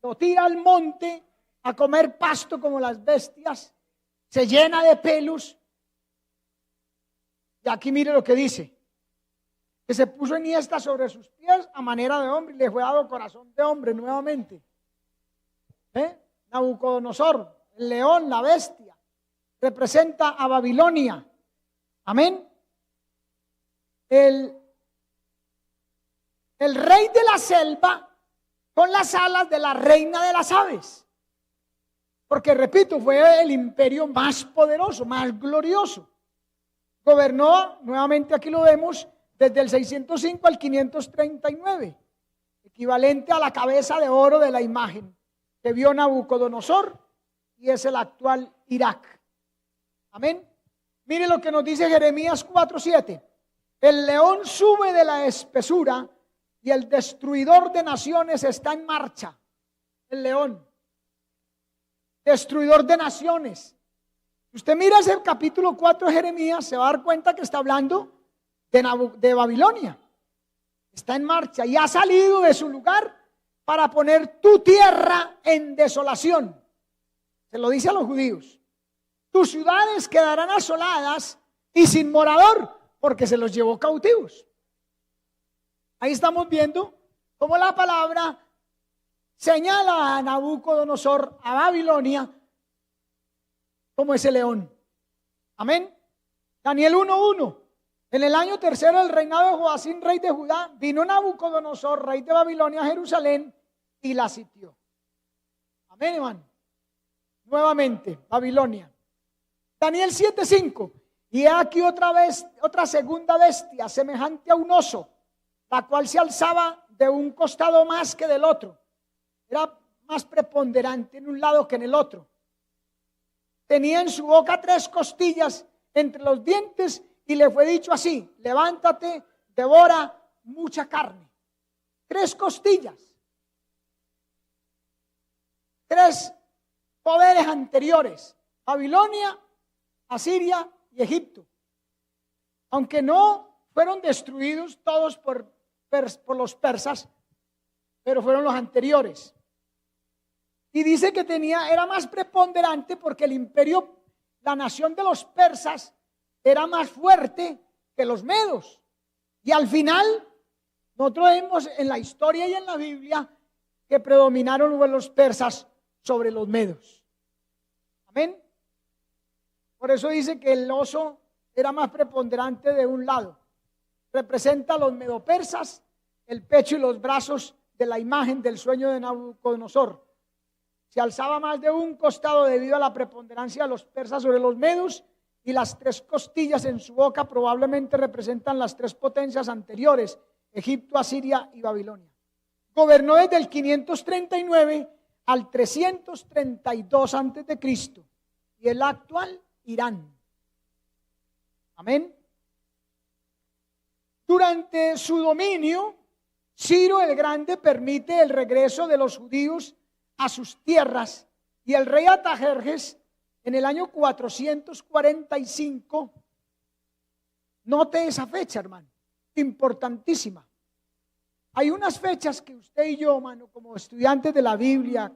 lo tira al monte a comer pasto como las bestias, se llena de pelos. Y aquí mire lo que dice: que se puso enhiesta sobre sus pies a manera de hombre y le fue dado corazón de hombre nuevamente. Nabucodonosor, el león, la bestia, representa a Babilonia. Amén. El rey de la selva con las alas de la reina de las aves. Porque, repito, fue el imperio más poderoso, más glorioso. Gobernó, nuevamente aquí lo vemos, desde el 605 al 539, equivalente a la cabeza de oro de la imagen que vio Nabucodonosor, y es el actual Irak. Amén. Mire lo que nos dice Jeremías 4:7. El león sube de la espesura y el destruidor de naciones está en marcha. El león, destruidor de naciones. Si usted mira ese capítulo 4 de Jeremías, se va a dar cuenta que está hablando de Babilonia. Está en marcha y ha salido de su lugar para poner tu tierra en desolación. Se lo dice a los judíos. Tus ciudades quedarán asoladas y sin morador, porque se los llevó cautivos. Ahí estamos viendo cómo la palabra señala a Nabucodonosor, a Babilonia, como ese león. Amén. Daniel 1:1. En el año tercero del reinado de Joacim, rey de Judá, vino Nabucodonosor, rey de Babilonia, a Jerusalén y la sitió. Amén, hermano. Nuevamente, Babilonia. Daniel 7:5. Y aquí otra segunda bestia, semejante a un oso, la cual se alzaba de un costado más que del otro. Era más preponderante en un lado que en el otro. Tenía en su boca 3 costillas entre los dientes y le fue dicho así: levántate, devora mucha carne. 3 costillas. 3 poderes anteriores: Babilonia, Asiria y Egipto. Aunque no fueron destruidos todos por los persas, pero fueron los anteriores. Y dice que era más preponderante porque el imperio, la nación de los persas, era más fuerte que los medos. Y al final, nosotros vemos en la historia y en la Biblia que predominaron los persas sobre los medos. Amén. Por eso dice que el oso era más preponderante de un lado. Representa a los medopersas, el pecho y los brazos de la imagen del sueño de Nabucodonosor. Se alzaba más de un costado debido a la preponderancia de los persas sobre los medos, y las 3 costillas en su boca probablemente representan las 3 potencias anteriores: Egipto, Asiria y Babilonia. Gobernó desde el 539 al 332 antes de Cristo y el actual Irán. Amén. Durante su dominio, Ciro el Grande permite el regreso de los judíos a sus tierras y el rey Artajerjes en el año 445, note esa fecha, hermano, importantísima. Hay unas fechas que usted y yo, hermano, como estudiantes de la Biblia,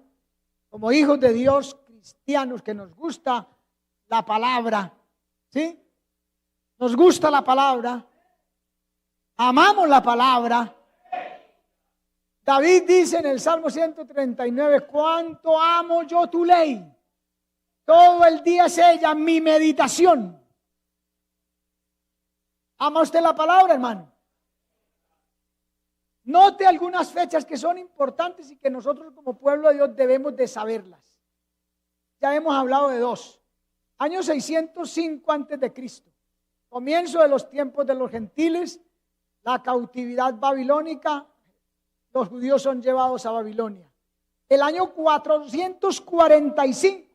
como hijos de Dios, cristianos, que nos gusta la palabra, ¿sí? Nos gusta la palabra, amamos la palabra. David dice en el Salmo 139, cuánto amo yo tu ley. Todo el día es ella mi meditación. ¿Ama usted la palabra, hermano? Note algunas fechas que son importantes y que nosotros como pueblo de Dios debemos de saberlas. Ya hemos hablado de dos. Año 605 antes de Cristo. Comienzo de los tiempos de los gentiles, la cautividad babilónica, los judíos son llevados a Babilonia. El año 445.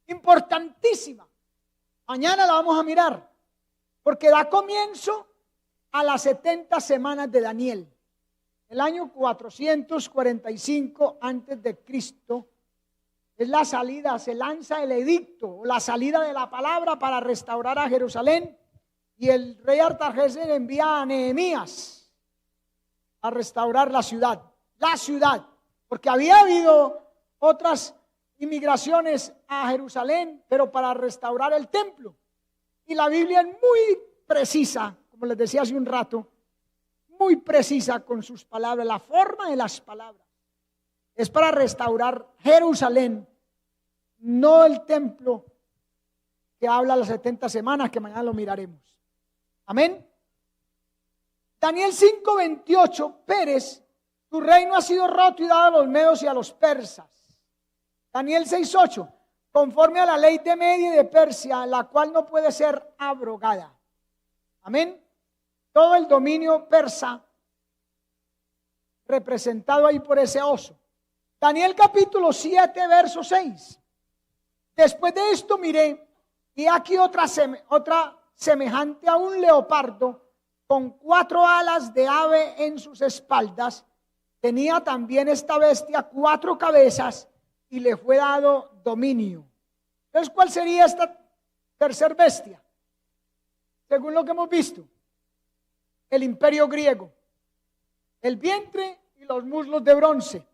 Importantísima. Mañana la vamos a mirar, porque da comienzo a las 70 semanas de Daniel. El año 445 antes de Cristo es la salida, se lanza el edicto, la salida de la palabra para restaurar a Jerusalén, y el rey Artajerjes envía a Nehemías a restaurar la ciudad, porque había habido otras inmigraciones a Jerusalén, pero para restaurar el templo. Y la Biblia es muy precisa, como les decía hace un rato, muy precisa con sus palabras, la forma de las palabras. Es para restaurar Jerusalén, no el templo que habla las 70 semanas, que mañana lo miraremos. Amén. Daniel 5:28, Pérez, tu reino ha sido roto y dado a los medos y a los persas. Daniel 6:8, conforme a la ley de Media y de Persia, la cual no puede ser abrogada. Amén. Todo el dominio persa representado ahí por ese oso. Daniel capítulo 7, verso 6. Después de esto miré, y aquí otra semejante a un leopardo, con 4 alas de ave en sus espaldas. Tenía también esta bestia 4 cabezas y le fue dado dominio. Entonces, ¿cuál sería esta tercer bestia? Según lo que hemos visto, el imperio griego, el vientre y los muslos de bronce,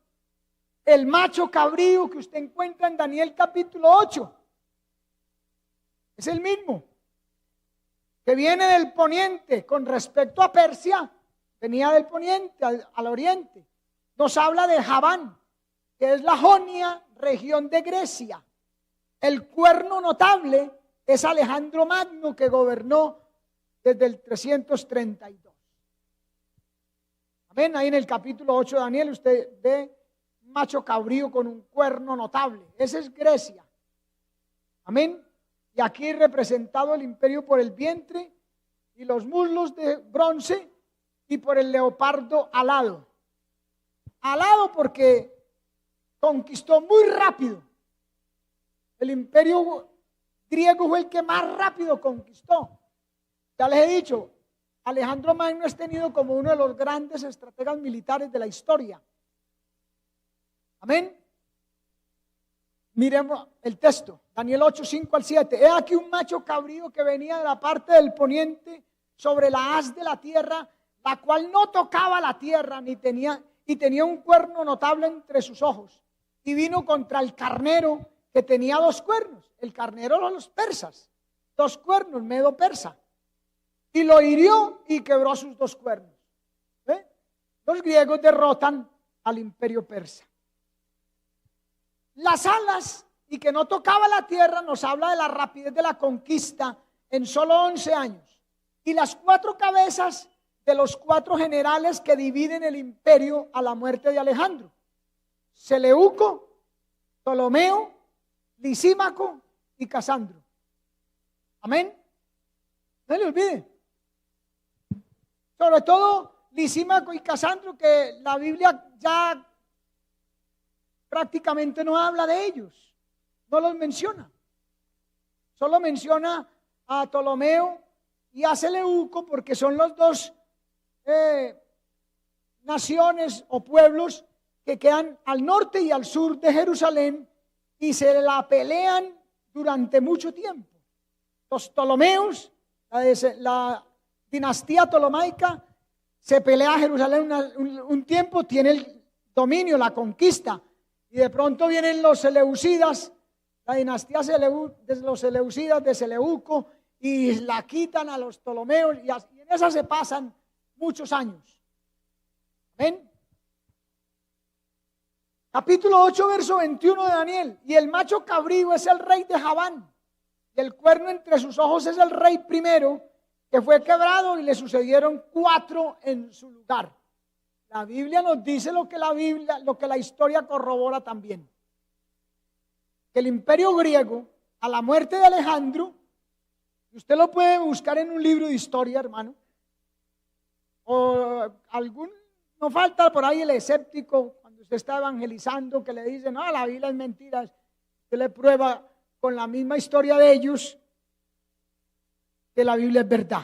el macho cabrío que usted encuentra en Daniel capítulo 8, es el mismo, que viene del poniente. Con respecto a Persia, venía del poniente al oriente. Nos habla de Javán, que es la Jonia, región de Grecia. El cuerno notable es Alejandro Magno, que gobernó desde el 332. Amén. Ahí en el capítulo 8 de Daniel usted ve un macho cabrío con un cuerno notable. Ese es Grecia. Amén. Y aquí representado el imperio por el vientre y los muslos de bronce y por el leopardo alado. Alado porque conquistó muy rápido. El imperio griego fue el que más rápido conquistó. Ya les he dicho, Alejandro Magno es tenido como uno de los grandes estrategas militares de la historia. Amén. Miremos el texto, Daniel 8, 5 al 7. He aquí un macho cabrío que venía de la parte del poniente sobre la haz de la tierra, la cual no tocaba la tierra ni tenía un cuerno notable entre sus ojos. Y vino contra el carnero que tenía 2 cuernos. El carnero eran los persas, 2 cuernos, medo persa. Y lo hirió y quebró sus 2 cuernos. Los griegos derrotan al imperio persa. Las alas y que no tocaba la tierra nos habla de la rapidez de la conquista en solo 11 años. Y las 4 cabezas de los 4 generales que dividen el imperio a la muerte de Alejandro: Seleuco, Ptolomeo, Lisímaco y Casandro. Amén. No le olvide. Sobre todo Lisímaco y Casandro, que la Biblia ya prácticamente no habla de ellos, no los menciona. Solo menciona a Ptolomeo y a Seleuco porque son los dos naciones o pueblos que quedan al norte y al sur de Jerusalén y se la pelean durante mucho tiempo. Los Ptolomeos, la dinastía ptolomaica, se pelea a Jerusalén un tiempo, tiene el dominio, la conquista, y de pronto vienen los seleucidas, la dinastía de los seleucidas de Seleuco, y la quitan a los Ptolomeos, y en esa se pasan muchos años. ¿Ven? Capítulo 8, verso 21 de Daniel. Y el macho cabrío es el rey de Javán, y el cuerno entre sus ojos es el rey primero, que fue quebrado, y le sucedieron 4 en su lugar. La Biblia nos dice lo que la historia corrobora también. Que el imperio griego, a la muerte de Alejandro, usted lo puede buscar en un libro de historia, hermano, o no falta por ahí el escéptico cuando usted está evangelizando que le dice, no, la Biblia es mentira. Usted le prueba con la misma historia de ellos que la Biblia es verdad.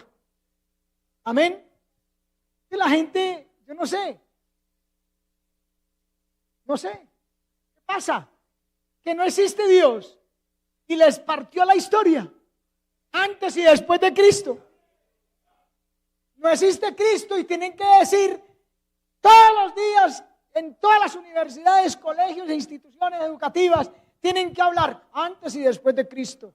Amén. Que la gente, yo no sé, ¿qué pasa? Que no existe Dios y les partió la historia antes y después de Cristo. No existe Cristo y tienen que decir todos los días en todas las universidades, colegios e instituciones educativas, tienen que hablar antes y después de Cristo.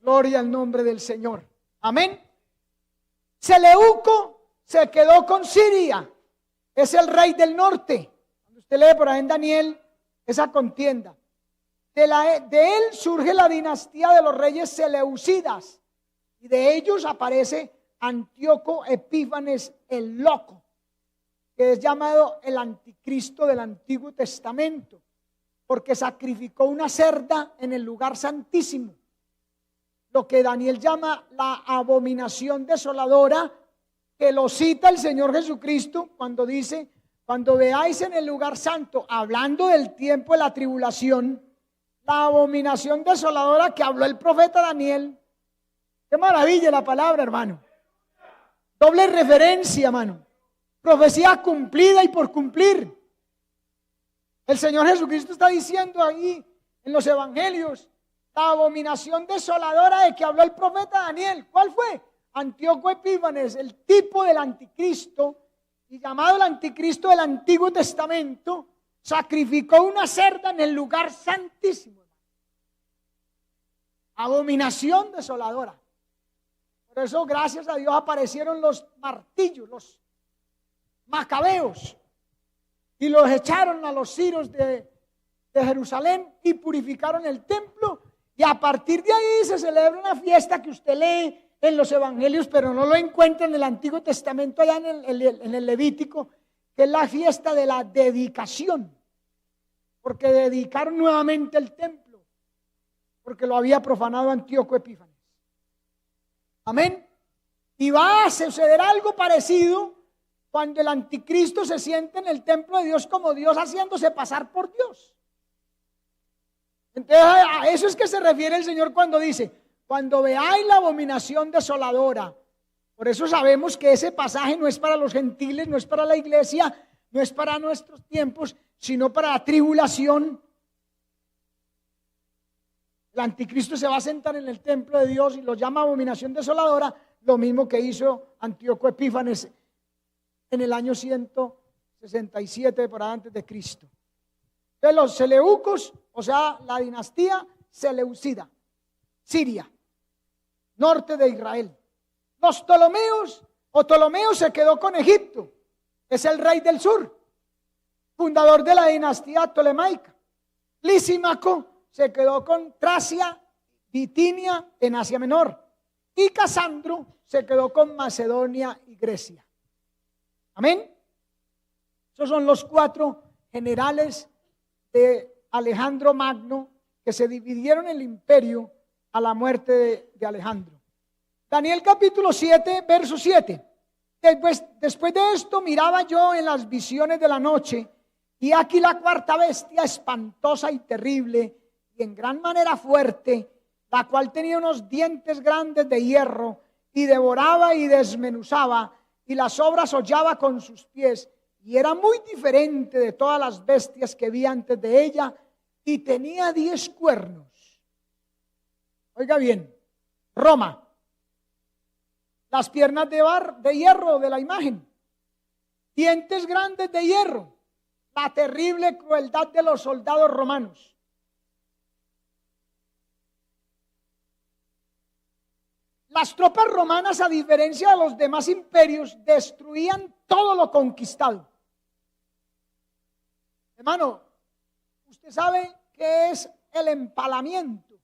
Gloria al nombre del Señor. Amén. Seleuco se quedó con Siria. Es el rey del norte. Cuando usted lee por ahí en Daniel, esa contienda. De él surge la dinastía de los reyes seleucidas. Y de ellos aparece Antíoco Epífanes el loco, que es llamado el anticristo del Antiguo Testamento, porque sacrificó una cerda en el lugar santísimo. Lo que Daniel llama la abominación desoladora, que lo cita el Señor Jesucristo cuando dice, cuando veáis en el lugar santo, hablando del tiempo de la tribulación, la abominación desoladora que habló el profeta Daniel. Qué maravilla la palabra, hermano. Doble referencia, hermano. Profecía cumplida y por cumplir. El Señor Jesucristo está diciendo ahí en los evangelios, la abominación desoladora de que habló el profeta Daniel. ¿Cuál fue? Antíoco Epífanes, el tipo del anticristo, y llamado el anticristo del Antiguo Testamento, sacrificó una cerda en el lugar santísimo. Abominación desoladora. Por eso, gracias a Dios, aparecieron los martillos, los macabeos, y los echaron a los siros de Jerusalén y purificaron el templo. Y a partir de ahí se celebra una fiesta que usted lee en los evangelios, pero no lo encuentra en el Antiguo Testamento, allá en el Levítico, que es la fiesta de la dedicación, porque dedicaron nuevamente el templo, porque lo había profanado Antíoco Epífanes. Amén. Y va a suceder algo parecido cuando el anticristo se siente en el templo de Dios como Dios, haciéndose pasar por Dios. Entonces a eso es que se refiere el Señor cuando dice, cuando veáis la abominación desoladora. Por eso sabemos que ese pasaje no es para los gentiles, no es para la iglesia, no es para nuestros tiempos, sino para la tribulación. El anticristo se va a sentar en el templo de Dios y lo llama abominación desoladora, lo mismo que hizo Antíoco Epífanes en el año 167 por antes de Cristo. Entonces los seleucos, o sea, la dinastía seleucida, Siria, norte de Israel. Los Ptolomeos, o Ptolomeo se quedó con Egipto, es el rey del sur, fundador de la dinastía ptolemaica. Lisímaco se quedó con Tracia, Bitinia en Asia Menor, y Casandro se quedó con Macedonia y Grecia. Amén. Esos son los 4 generales de Alejandro Magno que se dividieron el imperio a la muerte de Alejandro. Daniel capítulo 7, verso 7. Después de esto miraba yo en las visiones de la noche, y aquí la cuarta bestia, espantosa y terrible, y en gran manera fuerte, la cual tenía unos dientes grandes de hierro, y devoraba y desmenuzaba, y las obras hollaba con sus pies, y era muy diferente de todas las bestias que vi antes de ella, y tenía 10 cuernos. Oiga bien, Roma, las piernas de hierro de la imagen, dientes grandes de hierro, la terrible crueldad de los soldados romanos. Las tropas romanas, a diferencia de los demás imperios, destruían todo lo conquistado. Hermano, usted sabe qué es el empalamiento.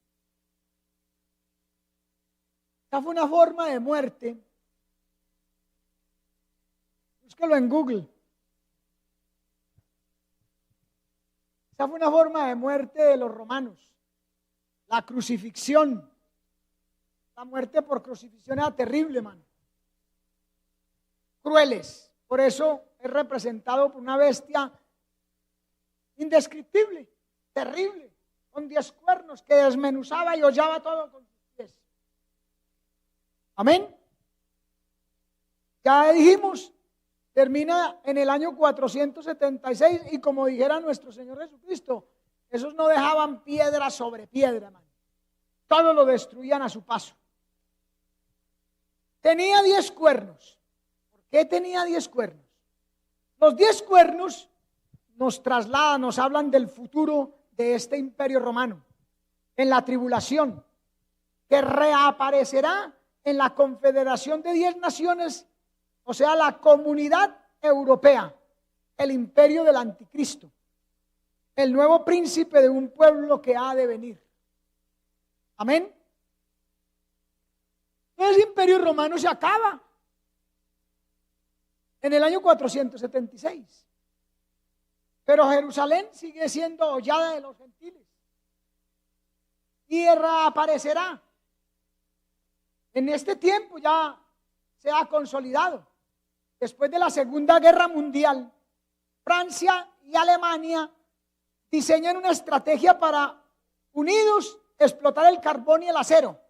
Esta fue una forma de muerte. Búsquelo en Google. Esta fue una forma de muerte de los romanos. La crucifixión. La muerte por crucifixión era terrible, hermano. Crueles. Por eso es representado por una bestia indescriptible, terrible, con 10 cuernos que desmenuzaba y hollaba todo con sus pies. Amén. Ya dijimos, termina en el año 476 y como dijera nuestro Señor Jesucristo, esos no dejaban piedra sobre piedra, hermano. Todo lo destruían a su paso. Tenía 10 cuernos. ¿Por qué tenía 10 cuernos? Los 10 cuernos nos trasladan, nos hablan del futuro de este imperio romano, en la tribulación, que reaparecerá en la confederación de 10 naciones, o sea, la comunidad europea, el imperio del anticristo, el nuevo príncipe de un pueblo que ha de venir. Amén. Ese imperio romano se acaba en el año 476. Pero Jerusalén sigue siendo hollada de los gentiles. Y reaparecerá. En este tiempo ya se ha consolidado. Después de la Segunda Guerra Mundial, Francia y Alemania diseñan una estrategia para, unidos, explotar el carbón y el acero,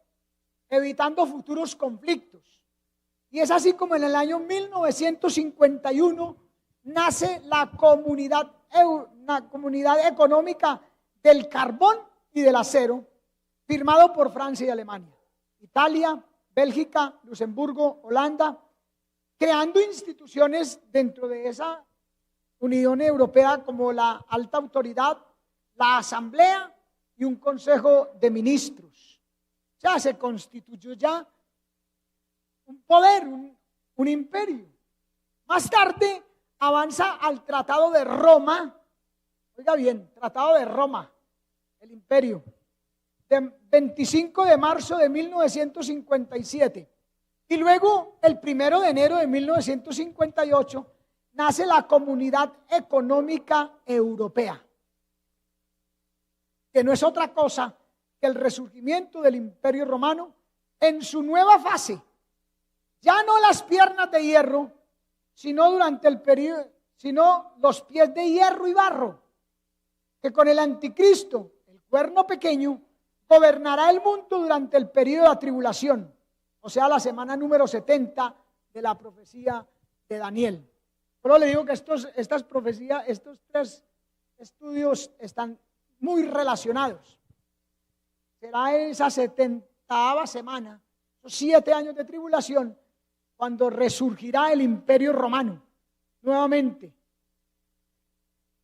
evitando futuros conflictos. Y es así como en el año 1951 nace la comunidad económica del carbón y del acero, firmado por Francia y Alemania, Italia, Bélgica, Luxemburgo, Holanda, creando instituciones dentro de esa Unión Europea como la alta autoridad, la asamblea y un consejo de ministros. Ya se constituyó ya un poder, un imperio. Más tarde avanza al Tratado de Roma. Oiga bien, Tratado de Roma, el imperio, de 25 de marzo de 1957. Y luego, el 1 de enero de 1958, nace la Comunidad Económica Europea, que no es otra cosa que el resurgimiento del Imperio Romano en su nueva fase. Ya no las piernas de hierro, sino durante el periodo, sino los pies de hierro y barro, que con el anticristo, el cuerno pequeño, gobernará el mundo durante el periodo de la tribulación, o sea, la semana número 70 de la profecía de Daniel. Pero le digo que estas profecías, estos 3 estudios están muy relacionados. Será esa 70ª semana, esos 7 años de tribulación, cuando resurgirá el imperio romano nuevamente,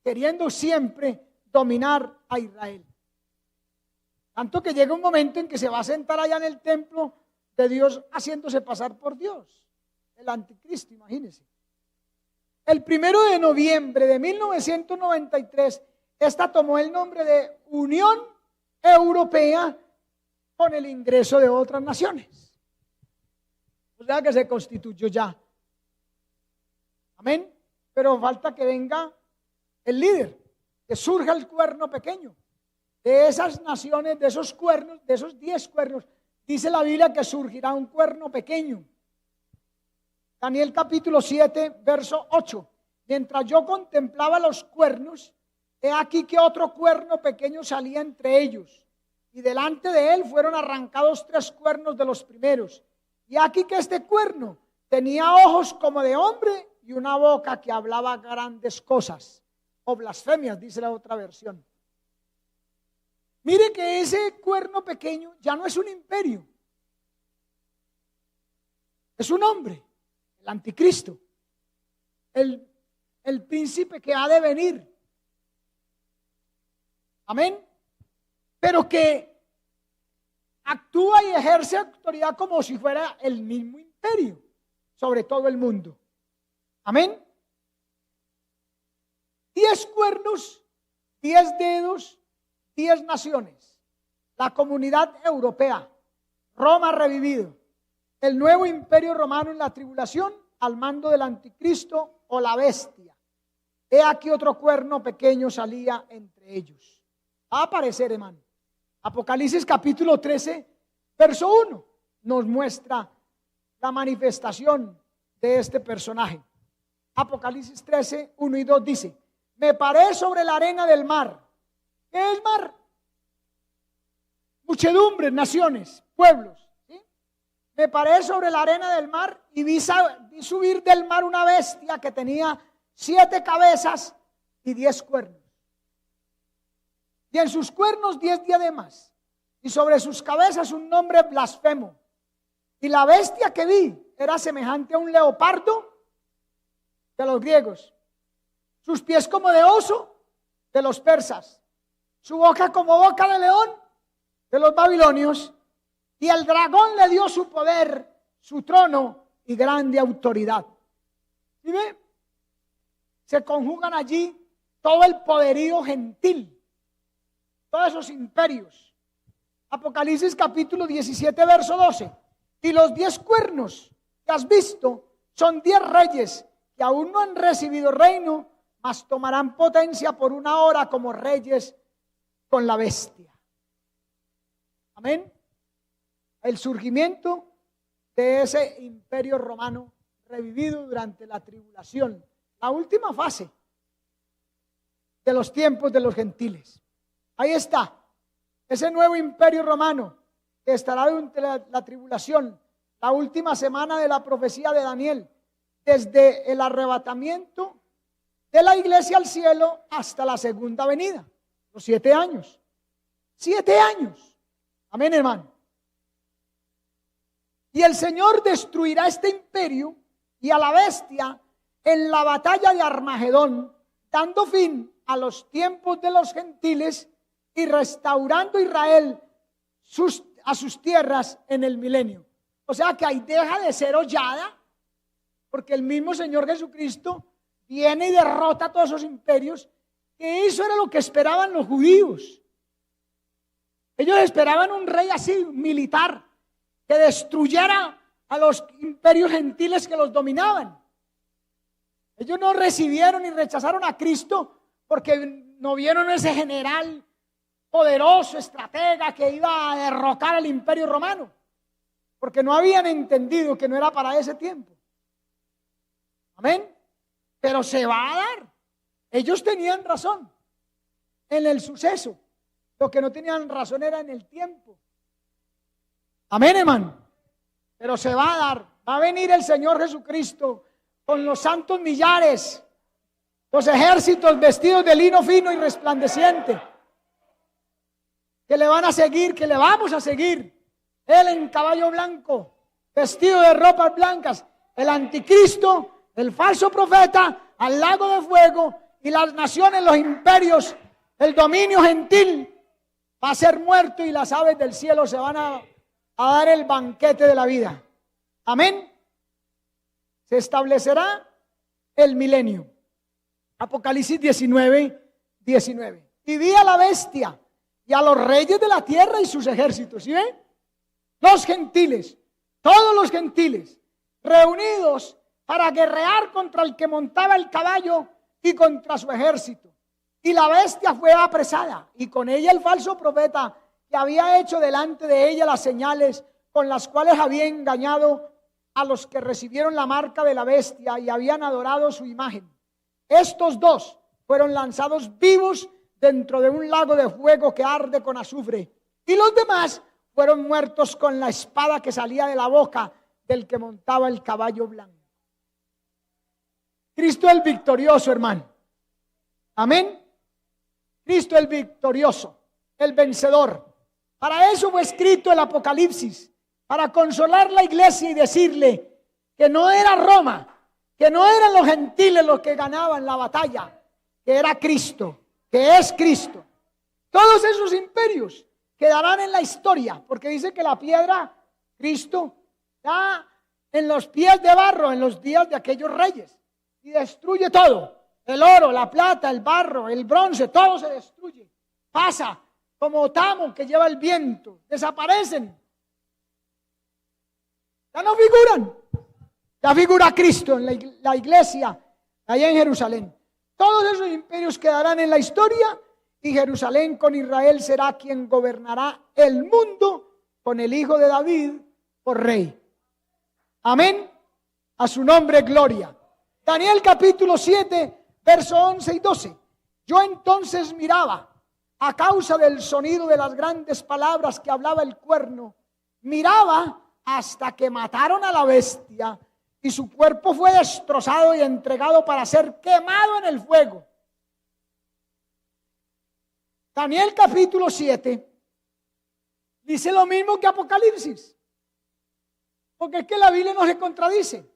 queriendo siempre dominar a Israel. Tanto que llega un momento en que se va a sentar allá en el templo de Dios haciéndose pasar por Dios, el anticristo, imagínense. El 1 de noviembre de 1993, esta tomó el nombre de Unión Europea con el ingreso de otras naciones. O sea que se constituyó ya. Amén. Pero falta que venga el líder, que surja el cuerno pequeño. De esas naciones, de esos cuernos, de esos 10 cuernos, dice la Biblia que surgirá un cuerno pequeño. Daniel capítulo 7, verso 8. Mientras yo contemplaba los cuernos, he aquí que otro cuerno pequeño salía entre ellos, y delante de él fueron arrancados 3 cuernos de los primeros. Y aquí que este cuerno tenía ojos como de hombre y una boca que hablaba grandes cosas, o blasfemias, dice la otra versión. Mire que ese cuerno pequeño ya no es un imperio, es un hombre, el anticristo, el príncipe que ha de venir. Amén. Pero que actúa y ejerce autoridad como si fuera el mismo imperio sobre todo el mundo. Amén. 10 cuernos, 10 dedos, 10 naciones. La comunidad europea, Roma revivido, el nuevo imperio romano en la tribulación al mando del anticristo o la bestia. He aquí otro cuerno pequeño salía entre ellos. Va a aparecer, hermano. Apocalipsis capítulo 13, verso 1 nos muestra la manifestación de este personaje. Apocalipsis 13, 1 y 2 dice: me paré sobre la arena del mar. ¿Qué es mar? Muchedumbres, naciones, pueblos. ¿Sí? Me paré sobre la arena del mar y vi subir del mar una bestia que tenía 7 cabezas y 10 cuernos. Y en sus cuernos 10 diademas, y sobre sus cabezas un nombre blasfemo. Y la bestia que vi era semejante a un leopardo de los griegos, sus pies como de oso de los persas, su boca como boca de león de los babilonios, y el dragón le dio su poder, su trono y grande autoridad. ¿Sí ve? Se conjugan allí todo el poderío gentil, todos esos imperios. Apocalipsis capítulo 17, verso 12. Y los 10 cuernos que has visto son 10 reyes que aún no han recibido reino, mas tomarán potencia por una hora como reyes con la bestia. Amén. El surgimiento de ese imperio romano revivido durante la tribulación, la última fase de los tiempos de los gentiles. Ahí está, ese nuevo imperio romano que estará durante la tribulación, la última semana de la profecía de Daniel, desde el arrebatamiento de la iglesia al cielo hasta la segunda venida, los 7 años. 7 años. Amén, hermano. Y el Señor destruirá este imperio y a la bestia en la batalla de Armagedón, dando fin a los tiempos de los gentiles y restaurando Israel a sus tierras en el milenio. O sea que ahí deja de ser hollada, porque el mismo Señor Jesucristo viene y derrota todos esos imperios, que eso era lo que esperaban los judíos. Ellos esperaban un rey así, militar, que destruyera a los imperios gentiles que los dominaban. Ellos no recibieron y rechazaron a Cristo porque no vieron ese general poderoso, estratega que iba a derrocar al imperio romano, porque no habían entendido que no era para ese tiempo. Amén. Pero se va a dar. Ellos tenían razón en el suceso. Lo que no tenían razón era en el tiempo. Amén, hermano. Pero se va a dar. Va a venir el Señor Jesucristo con los santos millares, los ejércitos vestidos de lino fino y resplandeciente, que le van a seguir, que le vamos a seguir. Él en caballo blanco, vestido de ropas blancas, el anticristo, el falso profeta, al lago de fuego, y las naciones, los imperios, el dominio gentil va a ser muerto y las aves del cielo se van a dar el banquete de la vida. Amén. Se establecerá el milenio. Apocalipsis 19, 19. Y vi a la bestia y a los reyes de la tierra y sus ejércitos. ¿Sí ven? Los gentiles, todos los gentiles, reunidos para guerrear contra el que montaba el caballo y contra su ejército. Y la bestia fue apresada, y con ella el falso profeta, que había hecho delante de ella las señales con las cuales había engañado a los que recibieron la marca de la bestia y habían adorado su imagen. Estos dos fueron lanzados vivos dentro de un lago de fuego que arde con azufre, y los demás fueron muertos con la espada que salía de la boca del que montaba el caballo blanco. Cristo el victorioso, hermano. Amén. Cristo el victorioso, el vencedor. Para eso fue escrito el Apocalipsis, para consolar la iglesia y decirle que no era Roma, que no eran los gentiles los que ganaban la batalla, que era Cristo, que es Cristo. Todos esos imperios quedarán en la historia, porque dice que la piedra, Cristo, está en los pies de barro en los días de aquellos reyes y destruye todo. El oro, la plata, el barro, el bronce, todo se destruye. Pasa como tamo que lleva el viento, desaparecen. Ya no figuran. Ya figura Cristo en la iglesia allá en Jerusalén. Todos esos imperios quedarán en la historia y Jerusalén con Israel será quien gobernará el mundo con el Hijo de David por rey. Amén. A su nombre gloria. Daniel capítulo 7, verso 11 y 12. Yo entonces miraba, a causa del sonido de las grandes palabras que hablaba el cuerno, miraba hasta que mataron a la bestia y su cuerpo fue destrozado y entregado para ser quemado en el fuego. Daniel capítulo 7 dice lo mismo que Apocalipsis, porque es que la Biblia no se contradice.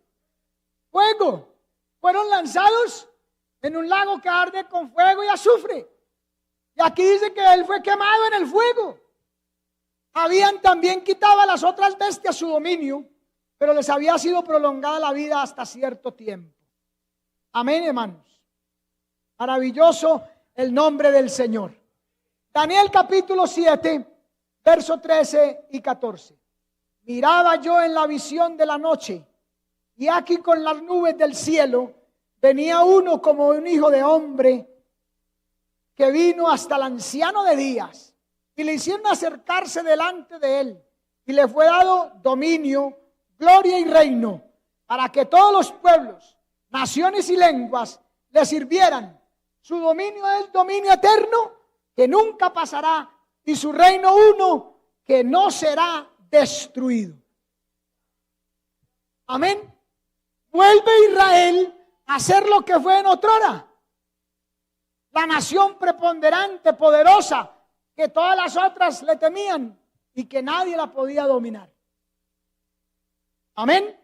Fuego, fueron lanzados en un lago que arde con fuego y azufre. Y aquí dice que él fue quemado en el fuego. Habían también quitado a las otras bestias su dominio, pero les había sido prolongada la vida hasta cierto tiempo. Amén, hermanos. Maravilloso el nombre del Señor. Daniel capítulo 7, verso 13 y 14. Miraba yo en la visión de la noche, y aquí con las nubes del cielo venía uno como un hijo de hombre, que vino hasta el anciano de días, y le hicieron acercarse delante de él, y le fue dado dominio, gloria y reino, para que todos los pueblos, naciones y lenguas le sirvieran. Su dominio es dominio eterno, que nunca pasará, y su reino uno, que no será destruido. Amén. Vuelve Israel a ser lo que fue en otrora, la nación preponderante, poderosa, que todas las otras le temían y que nadie la podía dominar. Amén.